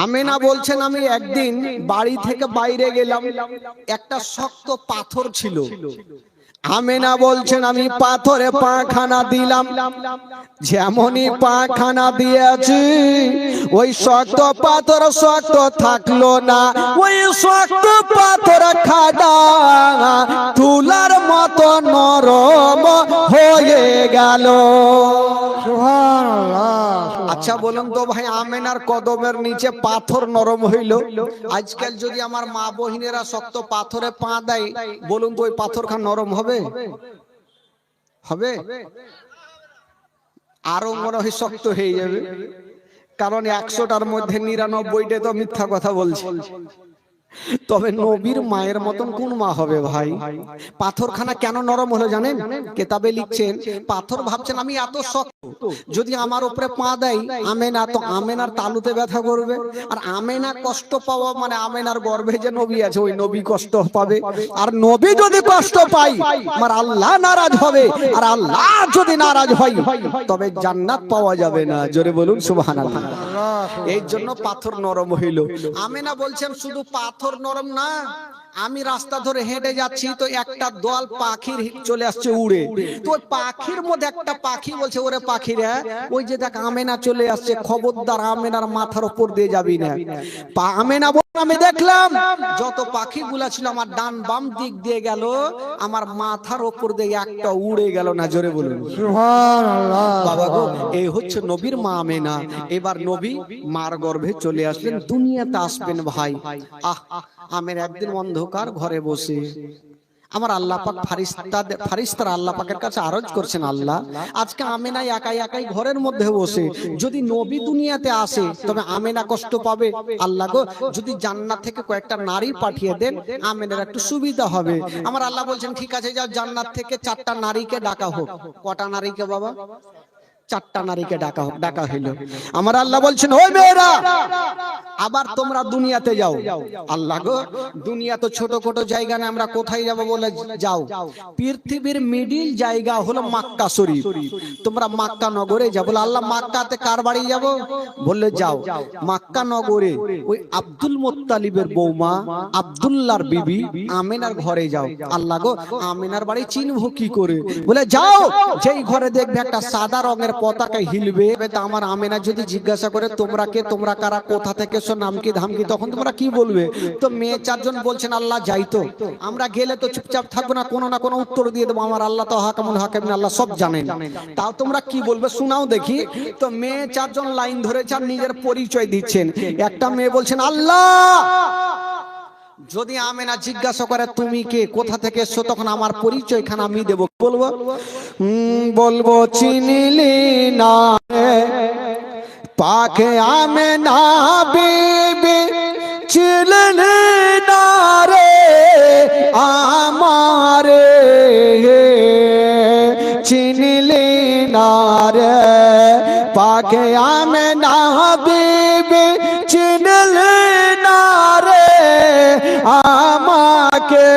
আমেনা বলছেন আমি একদিন বাড়ি থেকে বাইরে গেলাম, একটা শক্ত পাথর ছিল। আমেনা বলছেন আমি পাথরে পাখানা দিলাম, যেমনই পাখানা দিয়েছি ওই শক্ত পাথর শক্ত থাকলো না, ওই শক্ত পাথর খাড়া তুলার মতো নরম হয়ে গেল। আচ্ছা বলুন তো ভাই, আমেনার কদমের নিচে পাথর নরম হইল। আজকাল যদি আমার মা বহিনেরা শক্ত পাথরে পা দেয়, বলুন তো ওই পাথর খান নরম হবে? হবে? আরো মনে হয় শক্ত হয়ে যাবে, কারণ 100টার মধ্যে 99টা তো মিথ্যা কথা বলছে। তবে নবীর মায়ের মতন কোন মা হবে ভাই? পাথরখানা কেন নরম হলো জানেন? কিতাবে লিখছেন পাথর ভাবছেন আমি এত শক্ত, যদি আমার উপরে পা দেয় আমেনা, তো আমেনার তালুতে ব্যথা করবে, আর আমেনা কষ্ট পাওয়া মানে আমেনার গর্ভে যে নবী আছে ওই নবী কষ্ট পাবে, আর নবী যদি কষ্ট পায় আমার আল্লাহ নারাজ হবে, আর আল্লাহ যদি নারাজ হয় তবে জান্নাত পাওয়া যাবে না। জোরে বলুন সুবহানাল্লাহ। এই জন্য পাথর নরম হইল। আমেনা বলছেন শুধু পাথর নরম না, আমি রাস্তা ধরে হেঁটে যাচ্ছি তো একটা দল পাখির চলে আসছে উড়ে, তো পাখির মধ্যে একটা পাখি বলছে ওরে পাখিরা ওই যে দেখ আমেনা চলে আসছে, খবরদার আমেনার মাথার উপর দিয়ে যাবি না। আমেনা বল আমি দেখলাম যত পাখিগুলা ছিল আমার ডান বাম দিক দিয়ে গেল, আমার মাথার উপর দিয়ে একটা উড়ে গেল না। জোরে বলুন সুবহানাল্লাহ। বাবা গো, এই হচ্ছে নবীর মা আমেনা। এবার নবী মার গর্ভে চলে আসলেন, দুনিয়াতে আসবেন ভাই। আমের একদিন অন্ধকার ঘরে বসে আমার আল্লাহ পাক ফারিস্তারা আল্লাহ পাকের কাছে আরজ করছেন, আল্লাহ আজকে আমেনা একাই একাই ঘরের মধ্যে বসে, যদি নবী দুনিয়াতে আসে তবে আমেনা কষ্ট পাবে। আল্লাহ গো, যদি জান্নাত থেকে কয়েকটা নারী পাঠিয়ে দেন আমেনার একটু সুবিধা হবে। আমার আল্লাহ বলছেন ঠিক আছে, যাও জান্নাত থেকে 4টা নারীকে ডাকা হোক। কটা নারীকে বাবা? 4টা নারীকে ডাকা হইল। আমার আল্লাহ বলছেন ওই মেয়েরা আবার তোমরা দুনিয়াতে যাও। আল্লাহ গো, দুনিয়া তো ছোট ছোট জায়গা না, আমরা কোথায় যাব বলে যাও? পৃথিবীর মিডিল জায়গা হলো মক্কা শরীফ, তোমরা মক্কা নগরে যাও। বলে আল্লাহ মক্কাতে কার বাড়ি যাব? বললে যাও মক্কা নগরে ওই আব্দুল মুত্তালিবের বৌমা আব্দুল্লাহর বিবি আমেনার ঘরে যাও। আল্লাহ গো, আমেনার বাড়ি চিনবো কি করে? বলে যাও, যেই ঘরে দেখবে একটা সাদা রঙের পতাকা হিলবে, তা আমার আমেনা যদি জিজ্ঞাসা করে তোমরা কে, তোমরা কারা, কোথা থেকে এসো, নাম কি ধাম কি, তখন তোমরা কি বলবে? তো মেয়ে 4জন বলছেন আল্লাহ যাই তো, আমরা গেলে তো চুপচাপ থাকবো না, কোনো না কোনো উত্তর দিয়ে দেবো, আমার আল্লাহ তো হাকামুল হাকিমিন, আল্লাহ সব জানেন, তাও তোমরা কি বলবে শোনাও দেখি। তো মেয়ে 4জন লাইন ধরেছে আর নিজের পরিচয় দিচ্ছেন। একটা মেয়ে বলছেন আল্লাহ যদি আমেনা জিজ্ঞাসা করে তুমি কে, কোথা থেকে এসছো, তখন আমার পরিচয় খান আমি দেবো। বলবো বলবো চিনিলি না পাকে আমেনা বিবি, চিনলি না রে আমারে, চিনলি না রে পাকে আমেনা বিবি, চিনলি না রে আমাকে।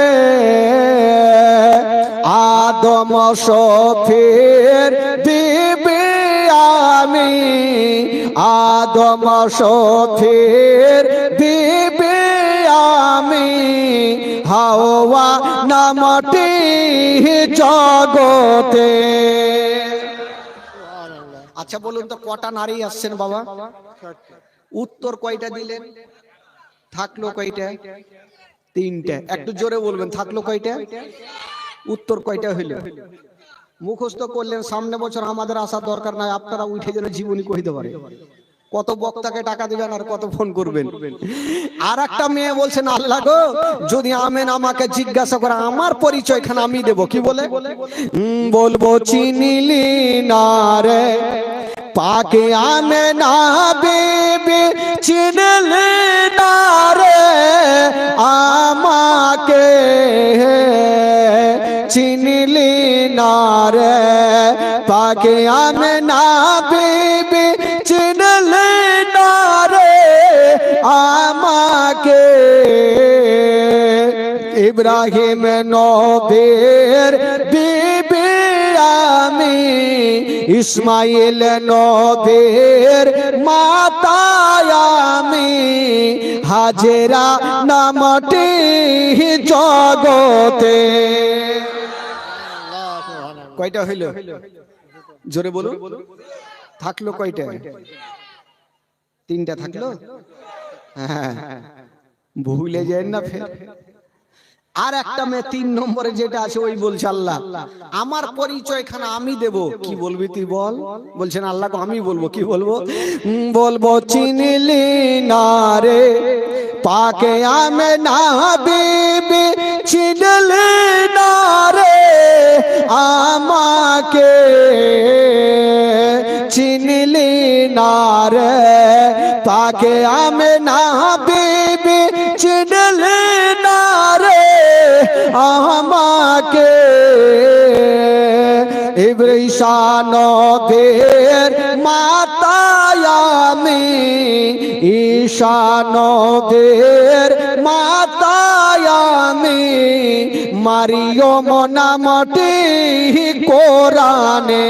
আদম শফির বিবি আমি, আদম শফির বিবি আমি, হাওয়া নামটি জগতে। আচ্ছা বলুন তো কটা নারী আসছেন বাবা? উত্তর কয়টা দিলেন? থাকলো কয়টা? 3টে। একটু জোরে বলবেন, থাকলো কয়টা? উত্তর কয়টা হইল? মুখস্থ করলেন, সামনে বছর আমাদের আসা দরকার নাই, আপনারা উঠে যেন জীবনী কইতে পারে। কত বক্তাকে টাকা দিবেন আর কত ফোন করবেন। আর একটা মেয়ে বলছেন আল্লাহ গো, যদি আমেনা আমাকে জিজ্ঞাসা করে আমার পরিচয় খান আমি দেব। কি বলে? বলবো চিনিলি না রে পাকে আমেনা বিবি, চিনলি না রে আমাকে, চিনলি না রে পাকে আমেনা বিবি, চিনলি না রে আমাকে। ইব্রাহিম নবীর বিবি আমি, ইসমাইল নবীর মাতা আমি, হাজেরা নামটি জগতে। কয়টা হইল? জোরে বলুন। থাকলো কয়টা? তিনটা থাকলো। হ্যাঁ, ভুলে যায় না ফের। আর একটা মেয়ে 3 নম্বরে যেটা আছে ওই বলছে আল্লাহ আমার পরিচয় খানা আমি দেব। কি বলবি তুই বল? বলছেন আল্লাহ আমি বলবো। কি বলবো? বলবো চিনলি না রে পাকে আমি না বিবি, চিনলি না রে আমাকে, চিনলি না রে পাকে আমি না বিবি, চিনলি না রে আমাকে। ঈশানদের মাতায় আমি, ঈশানদের মাতায় আমি, মারিয়ম নামটি কোরআনে।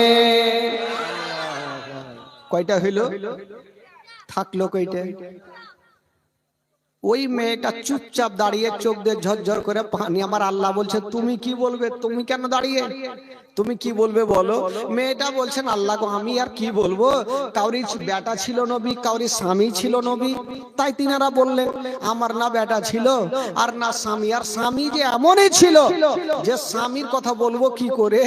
কয়টা হইল? থাকলো কয়টা? ওই মেয়েটা চুপচাপ দাঁড়িয়ে চোখ দিয়ে ঝরঝর করে পানি। আমার আল্লাহ বলছে তুমি কি বলবে? তুমি কেন দাঁড়িয়ে? তুমি কি বলবে বলো? মেয়েটা বলছেন আল্লাহ গো আমি আর কি বলবো, কাউরি বেটা ছিল নবী, কাউরি স্বামী ছিল নবী, তাই তিনারা বললেন আমার না বেটা ছিল আর না স্বামী। আর স্বামী যে এমনই ছিল যে স্বামীর কথা বলবো কি করে,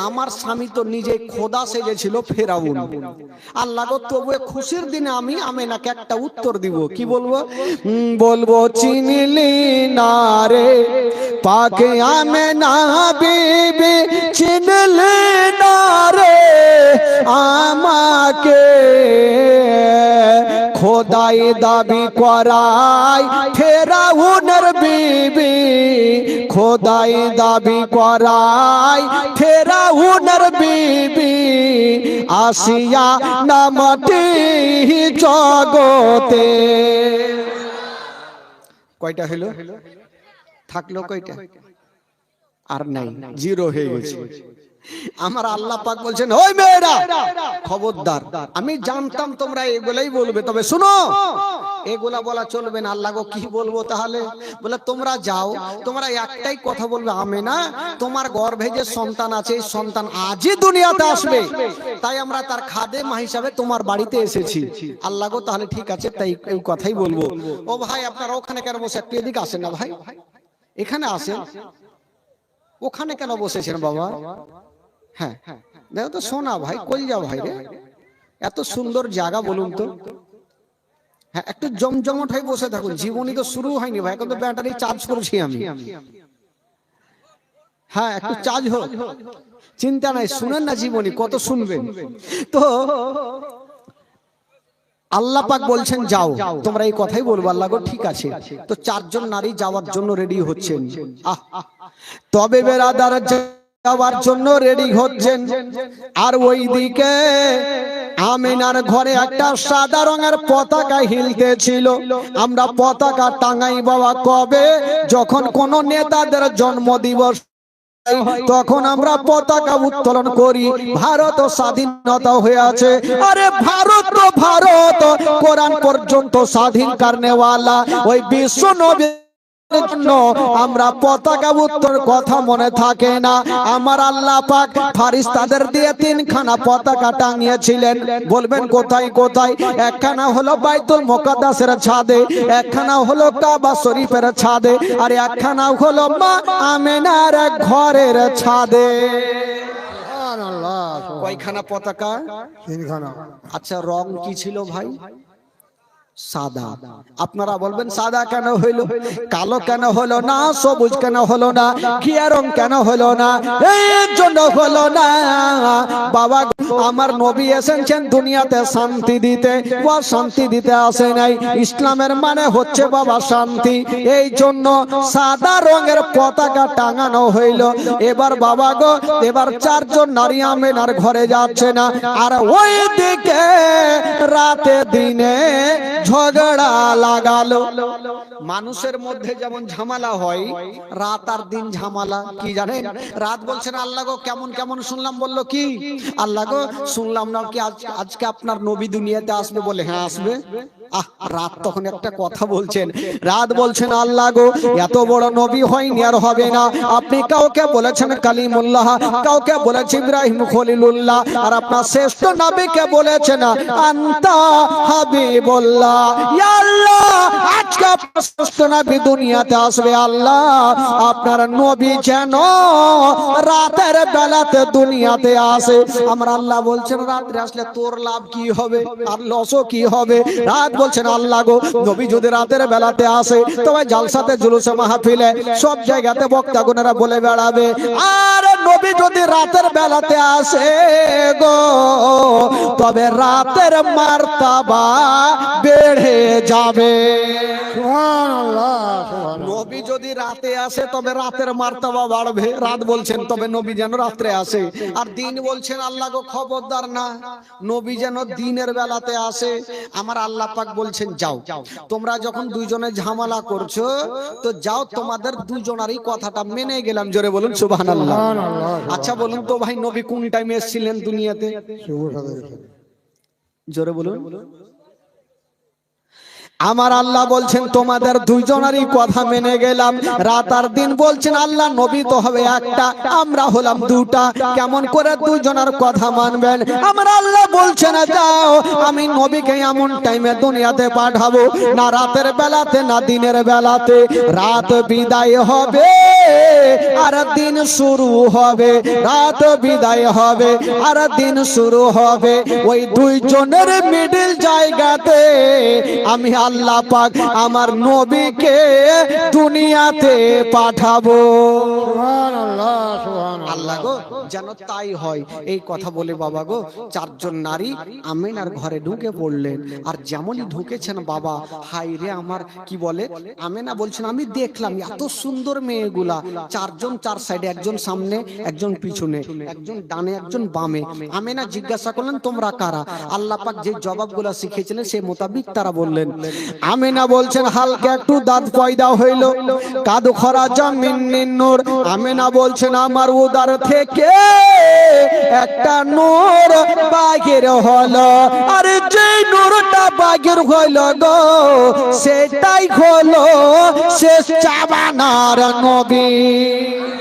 আমার স্বামী তো নিজে খোদা সেজেছিল ফেরাউন। আল্লাহ গো তবু খুশির দিনে আমি আমেনাকে একটা উত্তর দিব। কি বলবো? বলবো চিনলি না রে পাকে আমেনা বিবি, চিনলি না রে আমাকে, খোদাই দাবি করাই ফেরাউনের বিবি, খোদাই দাবি করাই ফেরাউনের বিবি, আসিয়া নামটি জগতে। কয়টা হলো? থাকলো কয়টা? আর নাই, জিরো হয়ে গেছে। আমার আল্লাহ পাক বলছেন ওই মেয়েরা খবরদার, আমি জানতাম তোমরা এগুলাই বলবে, তবে শুনো এগুলা বলা চলবে না। আল্লাহ গো কি বলবো তাহলে? বলে তোমরা যাও, তোমরা একটাই কথা বলবে আমেনা তোমার গর্ভে যে সন্তান আছে এই সন্তান আজই দুনিয়াতে আসবে, তাই আমরা তার খাদেমা হিসাবে তোমার বাড়িতে এসেছি। আল্লাহ গো তাহলে ঠিক আছে, তাই এই কথাই বলবো। ও ভাই আপনারা ওখানে কেন বসে? একটু এদিকে আসেন না ভাই, এখানে আসেন। ওখানে কেন বসেছেন বাবা? হ্যাঁ দেখো তো সোনা ভাই, কই যাও ভাই রে, এত সুন্দর জায়গা বলুন তো। হ্যাঁ একটু জমজমট হয়ে বসে থাকুন, জীবনী তো শুরু হয়নি ভাই, এখন তো ব্যাটারি চার্জ করছি আমি। হ্যাঁ একটু চার্জ হোক, চিন্তা নাই, শুনেন না জীবনী কত শুনবেন। তো আল্লাহ পাক বলছেন যাও, তোমরা এই কথাই বলবো। আল্লাহ গো ঠিক আছে। তো 4 জন নারী যাওয়ার জন্য রেডি হচ্ছেন। তবে বেরাদার যাওয়ার জন্য রেডি হচ্ছেন, আর ওইদিকে আমিনার ঘরে একটা সাদা রঙের পতাকা হিলতেছিল। আমরা পতাকা টাঙাই বাবা কবে? যখন কোন নেতাদের জন্মদিবস তখন আমরা পতাকা উত্তোলন করি। ভারত স্বাধীনতা হয়ে আছে, আরে ভারত তো ভারত, কোরআন পর্যন্ত স্বাধীন করনেওয়ালা ওই বিশ্ব নবী আমরা পতাকা উত্তোলন কথা মনে থাকে না। আমার আল্লাহ পাক ফারিস্তাদের দিয়ে 3 খানা পতাকা টাঙিয়েছিলেন। বলবেন কোথায় কোথায়? একখানা হলো বাইতুল মুকাদ্দাসের ছাদে, একখানা হলো কাবা শরীফের ছাদে, আর একখানা হলো মা আমেনার ঘরের ছাদে। কয়খানা পতাকা? 3 খানা। আচ্ছা রং কি ছিল ভাই? সাদা। আপনারা বলবেন সাদা কেন হইল? কালো কেন হলো না? সবুজ কেন হলো না? ঘিয়া রং কেন হলো না? এর জন্য হলো না বাবা আমার নবী এসেছেন দুনিয়াতে শান্তি দিতে, ও শান্তি দিতে আসে নাই। ইসলামের মানে হচ্ছে বাবা শান্তি, এই জন্য সাদা রঙের পতাকা টাঙানো হইল। এবার বাবা গো এবার 4 জন নারী আমেনার ঘরে যাচ্ছে না, আর ওই দিকে রাতে দিনে ঝগড়া লাগালো। মানুষের মধ্যে যেমন ঝামেলা হয়, রাত আর দিন ঝামেলা। কি জানেন? রাত বলছেন আল্লাহ গো কেমন কেমন শুনলাম, বললো কি আল্লাহ গো গো শুনলাম না কি আজকে আপনার নবী দুনিয়াতে আসবে, বলে হ্যাঁ আসবে। রাত তখন একটা কথা বলছেন, রাত বলছেন আল্লাহ গো এত বড় নবী হয়নি আর হবে না, আপনি কাউকে বলেছেন কালিমুল্লাহ, কাউকে বলেছেন ইব্রাহিম খলিলুল্লাহ, আর আপনার শ্রেষ্ঠ নবীকে বলেছেন আনতা হাবিবুল্লাহ। ইয়া আল্লাহ আজকে আপনার শ্রেষ্ঠ নবী দুনিয়াতে আসবে, আল্লাহ আপনার নবী যেন রাতের বেলাতে দুনিয়াতে আসে। আমরা আল্লাহ বলছেন রাত্রে আসলে তোর লাভ কি হবে আর লসও কি হবে? রাত বলছেন আল্লাহ গো নবী যদি রাতের বেলাতে আসে তবে জালসাতে জুলুসে মাহফিলে সব জায়গাতে বক্তাগণেরা বলে বেড়াবে, আর নবী যদি রাতের বেলাতে আসে গো তবে রাতের মার্তাবা বেড়ে যাবে। সুবহানাল্লাহ। নবী যদি রাতে আসে তবে রাতের মার্তাবা বাড়বে। রাত বলছেন তবে নবী যেন রাত্রে আসে, আর দিন বলছেন আল্লাহ গো খবরদার না নবী যেন দিনের বেলাতে আসে। আমার আল্লাহ পাক বলছেন যাও তোমরা যখন দুইজনে ঝামেলা করছো তো যাও, তোমাদের দুজনারই কথাটা মেনে গেলাম। জোরে বলুন সুবহানাল্লাহ। আচ্ছা বলুন তো ভাই নবী কোন টাইমে এসেছিলেন দুনিয়াতে? জোরে বলুন। আমার আল্লাহ বলছেন তোমাদের দুইজনেরই কথা মেনে গেলাম। রাত আর দিন বলছেন আল্লাহ নবী তো হবে একটা, আমরা হলাম দুটা, কেমন করে দুইজনের কথা মানবেন? আমার আল্লাহ বলছেন যাও আমি নবীকে এমন টাইমে দুনিয়াতে পাঠাবো না রাতের বেলাতে না দিনের বেলাতে, রাত বিদায় হবে আর দিন শুরু হবে, রাত বিদায় হবে আর দিন শুরু হবে, ওই দুইজনের মিডল জায়গাতে আমি আল্লাহ পাক আমার নবীকে দুনিয়াতে পাঠাবো। সুবহানাল্লাহ সুবহানাল্লাহ। আল্লাহ গো যেন তাই হয়। এই কথা বলে বাবা গো চারজন নারী আমিনার ঘরে ঢুকে পড়লেন, আর যেমনই ঢুকেছেন বাবা হাই রে আমার কি বলে আমিনা বলছেন আমি দেখলাম এত সুন্দর মেয়েগুলা, চারজন চার সাইডে, একজন সামনে একজন পিছনে, একজন ডানে একজন বামে। আমিনা জিজ্ঞাসা করলেন তোমরা কারা? আল্লাহ পাক যে জবাবগুলো শিখিয়েছিলেন সেই মোতাবিক তারা বললেন। আমিনা বলছেন হালকা একটু দাঁত পয়দা হইল, কাদু খরা জামিন নূর। আমিনা বলছেন আমার উদার থেকে একটা নূর বাগের হলো, আর যে নূরটা বাগের হইল গো সেটাই হলো শেষ জামানার নবী।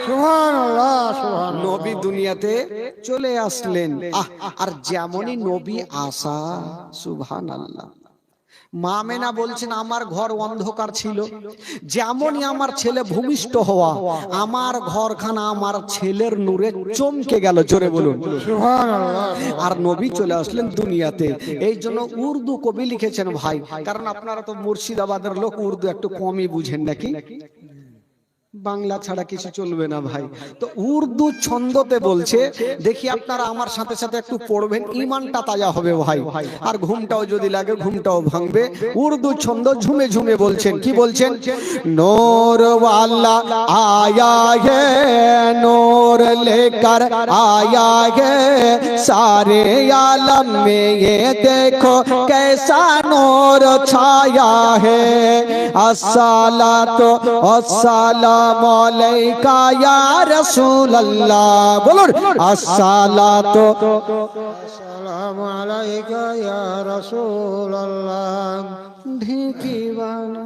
সুবহানাল্লাহ সুবহানাল্লাহ। নবী দুনিয়াতে চলে আসলেন, আর যেমনই নবী আসা সুবহানাল্লাহ। মা আমেনা বলছেন আমার ঘর অন্ধকার ছিল, যেমনই আমার ছেলে ভূমিষ্ঠ হওয়া আমার ঘরখানা আমার ছেলের নূরে চমকে গেল। জোরে বলুন সুবহানাল্লাহ। আর নবী চলে আসলেন দুনিয়াতে। এই জন্য উর্দু কবি লিখেছেন ভাই, কারণ আপনারা তো মুর্শিদাবাদের লোক, উর্দু একটু কমই বুঝেন নাকি, বাংলা ছাড়া কিছু চলবে না ভাই। তো উর্দু ছন্দতে বলছে, দেখি আপনারা আমার সাথে সাথে একটু পড়বেন, ইমানটা তাজা হবে ভাই, আর ঘুমটাও যদি লাগে ঘুমটাও ভাঙবে। উর্দু ছন্দ ঝুমে ঝুমে বলছেন, কি বলছেন? নূর ওয়ালা আয়া হে নূর লেकर आया है सारे आलम में ये देखो कैसा नूर छाया है अस्सलातु अस्सलाम मौलाइका या रसूल अल्लाह। बोलो अस्सलातु अस्सलामु अलैका या रसूल अल्लाह। ঢেকি বানা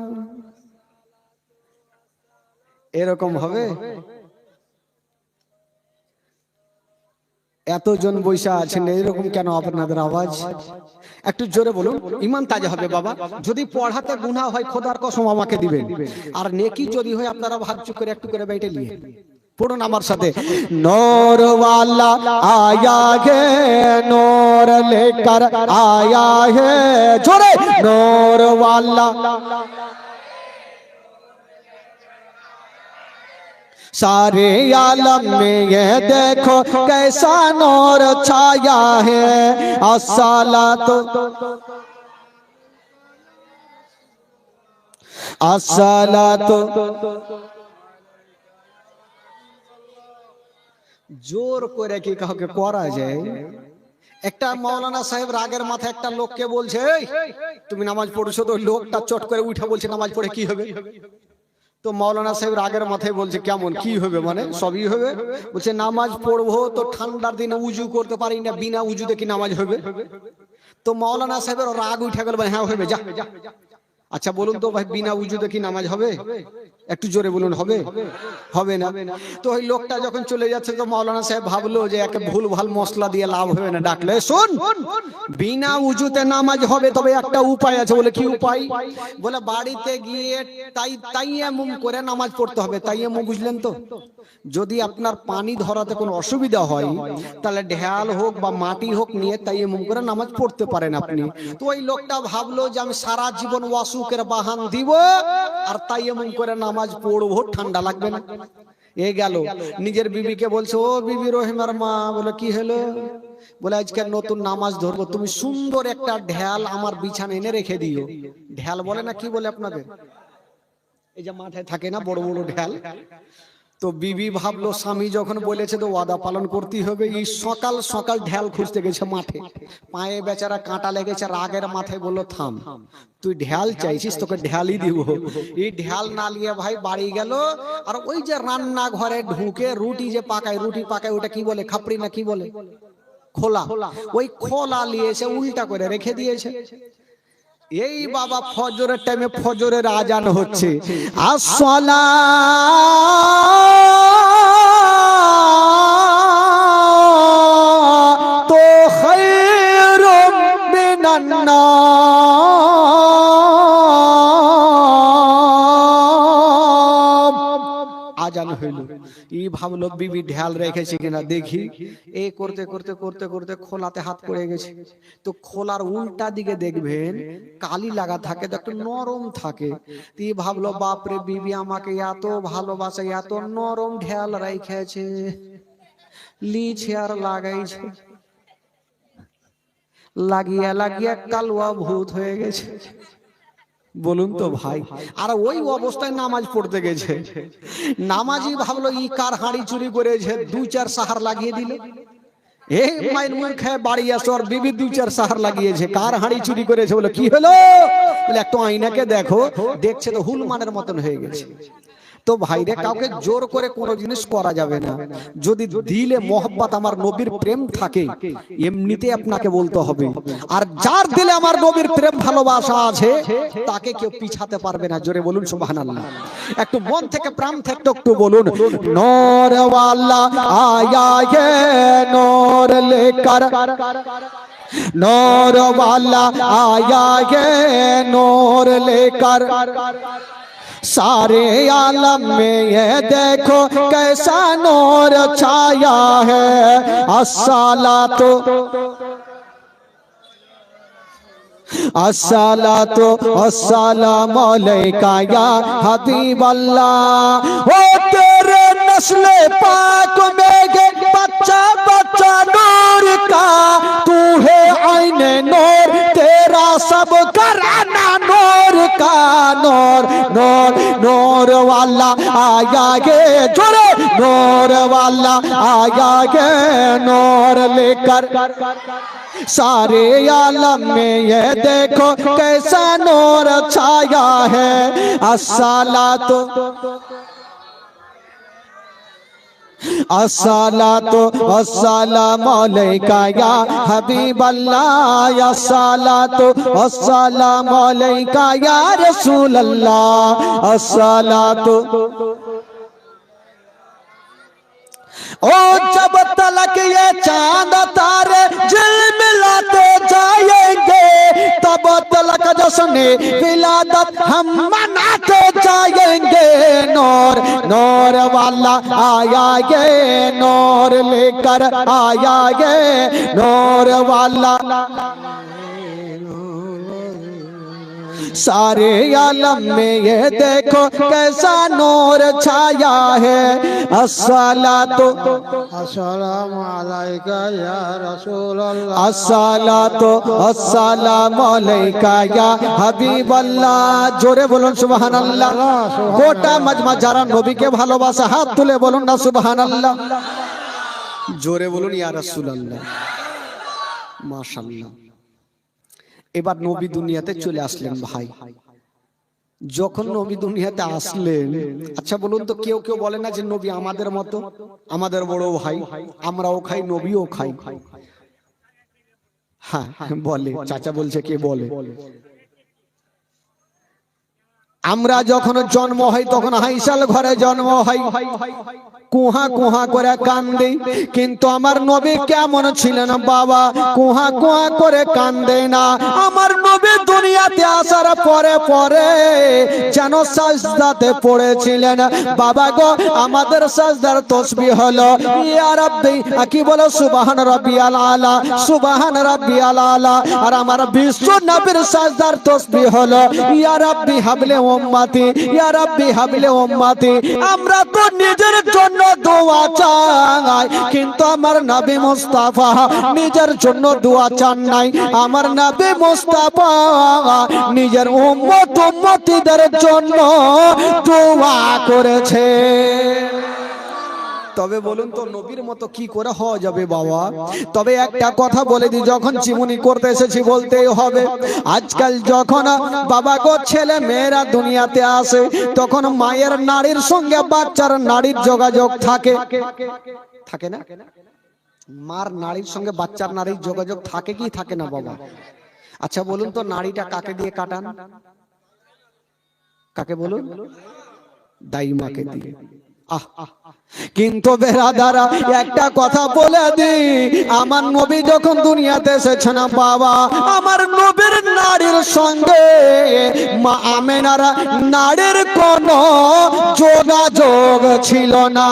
এরকম হবে। এতজন বৈশা আছেন এরকম কেন আপনাদের আওয়াজ? একটু জোরে বলুন, ইমান তাজা হবে বাবা। যদি পড়াতে গুনাহ হয় খোদার কসম আমাকে দিবেন, আর নেকি যদি হয় আপনারা ভাগ চুক করে একটু করে বাইটে নিয়ে পড়ুন আমার সাথে। নূর ওয়ালা আয়া হে নূর লেकर आया है, জোরে নূর ওয়ালা सारे आलम में ये देखो कैसा नूर छाया है अस्सलातु अस्सलातु। জোর করে কি কাউকে করা যায়? একটা মাওলানা সাহেব রাগের মাথায় একটা লোককে বলছে এই তুমি নামাজ পড়ছো, তো লোকটা চট করে উঠে বলছে নামাজ পড়ে কি হবে? তো মৌলানা সাহেব রাগের মাথায় বলছে কেমন কি হবে, মানে সবই হবে। বলছে নামাজ পড়বো তো ঠান্ডার দিনে উজু করতে পারি না, বিনা উজুতে কি নামাজ হবে? তো মৌলানা সাহেবের রাগ উঠে গেল, হ্যাঁ হবে, যা। আচ্ছা বলুন তো ভাই, বিনা উজুতে কি নামাজ হবে? একটু জোরে বলুন, হবে? হবে না। তো ওই লোকটা যখন চলে যাচ্ছে তো মৌলানা সাহেব ভাবলো যে একে ভুল ভাল মশলা দিয়ে লাভ হবে না, ডাকলে শোন, বিনা উজুতে নামাজ হবে, তবে একটা উপায় আছে। বলে কি উপায়? বলে বাড়িতে গিয়ে তাইয়াম্মুম করে নামাজ পড়তে হবে। তাইয়াম্মুম বুঝলেন তো? যদি আপনার পানি ধরাতে কোনো অসুবিধা হয় তাহলে ঢেল হোক বা মাটি হোক নিয়ে তাইয়াম্মুম করে নামাজ পড়তে পারেন আপনি। তো ওই লোকটা ভাবলো যে আমি সারা জীবন ওয়াসুকের বাহান দিব আর তাইয়াম্মুম করে নামাজ পড়বো, ঠান্ডা লাগবে না। এ গেল নিজের বিবিকে বলছে, ও বিবি রহিমার মা। বলে কি হলো? বলে আজকে নতুন নামাজ ধরবো, তুমি সুন্দর একটা ঢেল আমার বিছানা এনে রেখে দিও। ঢেল বলে না কি বলে আপনাদের? এই যে মাথায় থাকে না বড় বড় ঢেল। তো বিবি ভাবলো স্বামী যখন বলেছে তো ওয়াদা পালন করতেই হবে। এই সকাল সকাল ঢেল খুঁজতে গেছে মাঠে, পায়ে বেচারা কাঁটা লেগেছে, রাগের মাথায় বললো থাম, তুই ঢেল চাইছিস, তোকে ঢেলই দিব। এই ঢেল না নিয়ে ভাই বাড়ি গেল। আর ওই যে রান্না ঘরে ঢুকে রুটি যে পাকায়, রুটি পাকায়, ওটা কি বলে? খাপড়ি না কি বলে? খোলা। ওই খোলা নিয়েছে, উল্টা করে রেখে দিয়েছে। এই বাবা ফজরের টাইমে ফজরের আজান হচ্ছে, আসসালাতু খায়রুম মিনান নাম। আজান হইল, ই ভাবলো বিবি ঢেল রেখেছে কিনা দেখি। এ করতে করতে করতে করতে খোলাতে হাত পড়ে গেছে। তো খোলার উল্টা দিকে দেখবেন কালি লাগা থাকে, তো একটু নরম থাকে। তি ভাবলো বাপরে, বিবি আমাকে এত ভালোবাসে, এত নরম ঢেল রেখেছে, লিছে আর লাগাইছে, লাগিয়া লাগিয়া কালুয়া ভূত হয়ে গেছে। বলুন তো ভাই। আর ওই অবস্থায় নামাজ পড়তে গেছে, নামাজি ভাবলো ই কার হাঁড়ি চুরি করেছে, দু চার সাহার লাগিয়ে দিল। এই মাইন মুখ খেয়ে বাড়ি আসো, আর বিবি দু চার সাহার লাগিয়েছে। কার হাঁড়ি চুরি করেছে? বলে কি হলো? বলে একটু আয়নাকে দেখো। দেখছে তো হুলমানের মতন হয়ে গেছে। তো ভাইরে, কাউকে জোর করে কোনো জিনিস করা যাবে না। যদি দিলে মোহব্বত, আমার নবীর প্রেম থাকে, এমনিতে আপনাকে বলতে হবে। আর যার দিলে আমার নবীর প্রেম ভালোবাসা আছে তাকে কেউ পিছাতে পারবে না। জোরে বলুন সুবহানাল্লাহ। একটু মন থেকে প্রাণ থেকে একটু বলুন, নূর ওয়ালা আয়া হে নূর লেকার, नूर वाला आया है नूर लेकर, सारे आलम में ये देखो कैसा नूर छाया है। अस्सलातु अस्सलातु अस्सलामु अलैका या हबीब अल्लाह। ओ तेरे नस्ले पाक में बच्चा बच्चा नूर का, तू है आईने नूर, तेरा सब घराना नूर का। नूर नूर नूर वाला आया गे, जोरे नूर वाला आया गे नूर लेकर, सारे आलम में ये देखो कैसा नूर छाया है। अस्सलातु अस्सलातु अस्सलामु अलैका या हबीब अल्लाह, अस्सलातु अस्सलामु अलैका या रसूल अल्लाह, अस्सलातु। ओ जब तलक ये चांद तारे झिलमिलाते जाएंगे, तब तलक जश्न विलादत हम मनाते जाएंगे। नूर नूर वाला आया ये नूर लेकर, आया ये नूर वाला, सारे आलम में ये देखो कैसा नूर छाया है। अस्सलातु अस्सलामु अलैका या रसूल अल्लाह, अस्सलातु अस्सलामु अलैका या हबीब अल्लाह। जोरे बोलुन सुबहानाल्लाह। गोटा मजमा যারা নবীকে ভালোবাসে হাত তুলে বলুন না সুবহানাল্লাহ। জোরে বলুন ইয়া রাসূলুল্লাহ। মাশাআল্লাহ। এবার নবী দুনিয়াতে চলে আসলেন ভাই। যখন নবী দুনিয়াতে আসলেন, আচ্ছা বলুন তো, কেউ কেউ বলে না যে নবী আমাদের মতো, আমাদের বড় ভাই, আমরাও খাই নবীও খাই? হ্যাঁ বলে, চাচা বলছে কে বলে? আমরা যখন জন্ম হয় তখন হাইসাল ঘরে জন্ম হয়, কুহা কুহা করে কান্দে, কিন্তু আমার নবী কেমন ছিলেন বাবা? কুহা কুহা করে কান্দে না। আমার নবী দুনিয়াতে আসার পরে পরে যেন সাজদাতে পড়েছিলেন। বাবা গো, আমাদের সাজদার তাসবিহ হলো ইয়া রাব্বি, কি বলো? সুবহান রাব্বিয়াল আলা, সুবহান রাব্বিয়াল আলা। আর আমার বিশ্ব নবীর সাজদার তাসবিহ হলো ইয়া রাব্বি হাবলে উম্মতি, ইয়া রাব্বি হাবলে উম্মতি। আমরা তো নিজের জন্য দোয়া চাই, কিন্তু আমার নবী মুস্তাফা নিজের জন্য দোয়া চান নাই। আমার নবী মুস্তাফা নিজের উম্মত উম্মতিদের জন্য দোয়া করেছে। তবে বলুন তো, নবীর মতো কি করে হওয়া যাবে বাবা? তবে একটা কথা বলে দিই, যখন জীবনী করতে এসেছি বলতেই হবে। আজকাল যখন বাবা গো ছেলে মেয়েরা দুনিয়াতে আসে, তখন মায়ের নাড়ির সঙ্গে বাচ্চার নাড়ির যোগাযোগ থাকে, থাকে না? মার নাড়ির সঙ্গে বাচ্চার নাড়ির যোগাযোগ থাকে কি থাকে না বাবা? আচ্ছা বলুন তো, নাড়িটা কাকে দিয়ে কাটান? কাকে বলুন? দাইমাকে দিয়ে। কিন্তু বেরাদারা, একটা কথা বলে দি, আমার নবী যখন দুনিয়াতে এসেছেন বাবা, আমার নবীর নারীর সঙ্গে মা আমেনার নারীর কোনো যোগাযোগ ছিল না।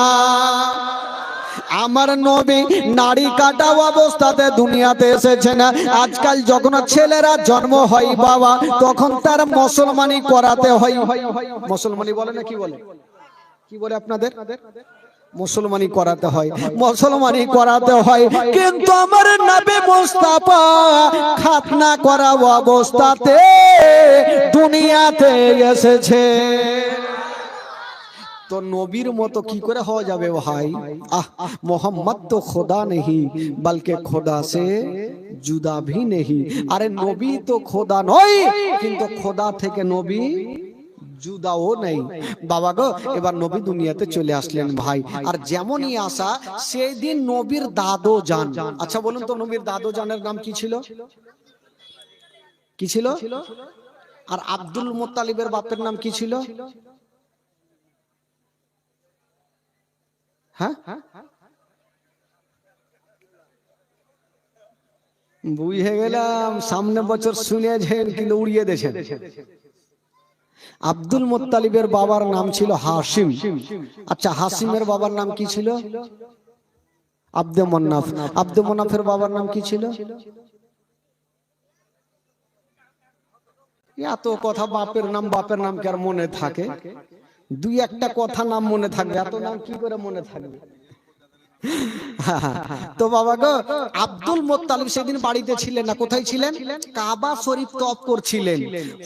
আমার নবী নারী কাটা অবস্থাতে দুনিয়াতে এসেছেন। আজকাল যখন ছেলেরা জন্ম হয় বাবা, তখন তার মুসলমানি করাতে হয়। মুসলমানি বলে না কি বলে? কি বলে আপনাদের? মুসলমানি করাতে হয়, মুসলমানি করাতে হয়। কিন্তু আমার নবী মুস্তাফা খাতনা করা অবস্থাতে দুনিয়াতে এসেছে। তো নবীর মতো কি করে হওয়া যাবে ভাই? মোহাম্মদ তো খোদা নেই, বলকে খোদা সে জুদা ভি নেই। আরে নবী তো খোদা নয়, কিন্তু খোদা থেকে নবী জুদাও নেই। বাবা গো, এবার নবী দুনিয়াতে চলে আসলেন ভাই। আর যেমনই আসা, সেই দিন নবীর দাদো জান, আচ্ছা বলুন তো, নবীর দাদো জানের নাম কি ছিল? কি ছিল? আর আব্দুল মুত্তালিবের বাপের নাম কি ছিল? হ্যাঁ, বুঝে গেলাম, সামনে বছর শুনেছেন কিন্তু উড়িয়ে দিয়েছেন। আব্দুল মুত্তালিবের বাবার নাম ছিল হাসিম। আচ্ছা, হাসিমের বাবার নাম কি ছিল? আব্দে মন্নাফ। আব্দে মন্নাফের বাবার নাম কি ছিল? এত কথা, বাপের নাম কি আর মনে থাকে? দুই একটা কথা নাম মনে থাকবে, এত নাম কি করে মনে থাকবে? তো বাবা গো, আব্দুল মুত্তালিব সেদিন বাড়িতে ছিলেন না। কোথায় ছিলেন? কাবা শরীফ তওয়াফ করছিলেন।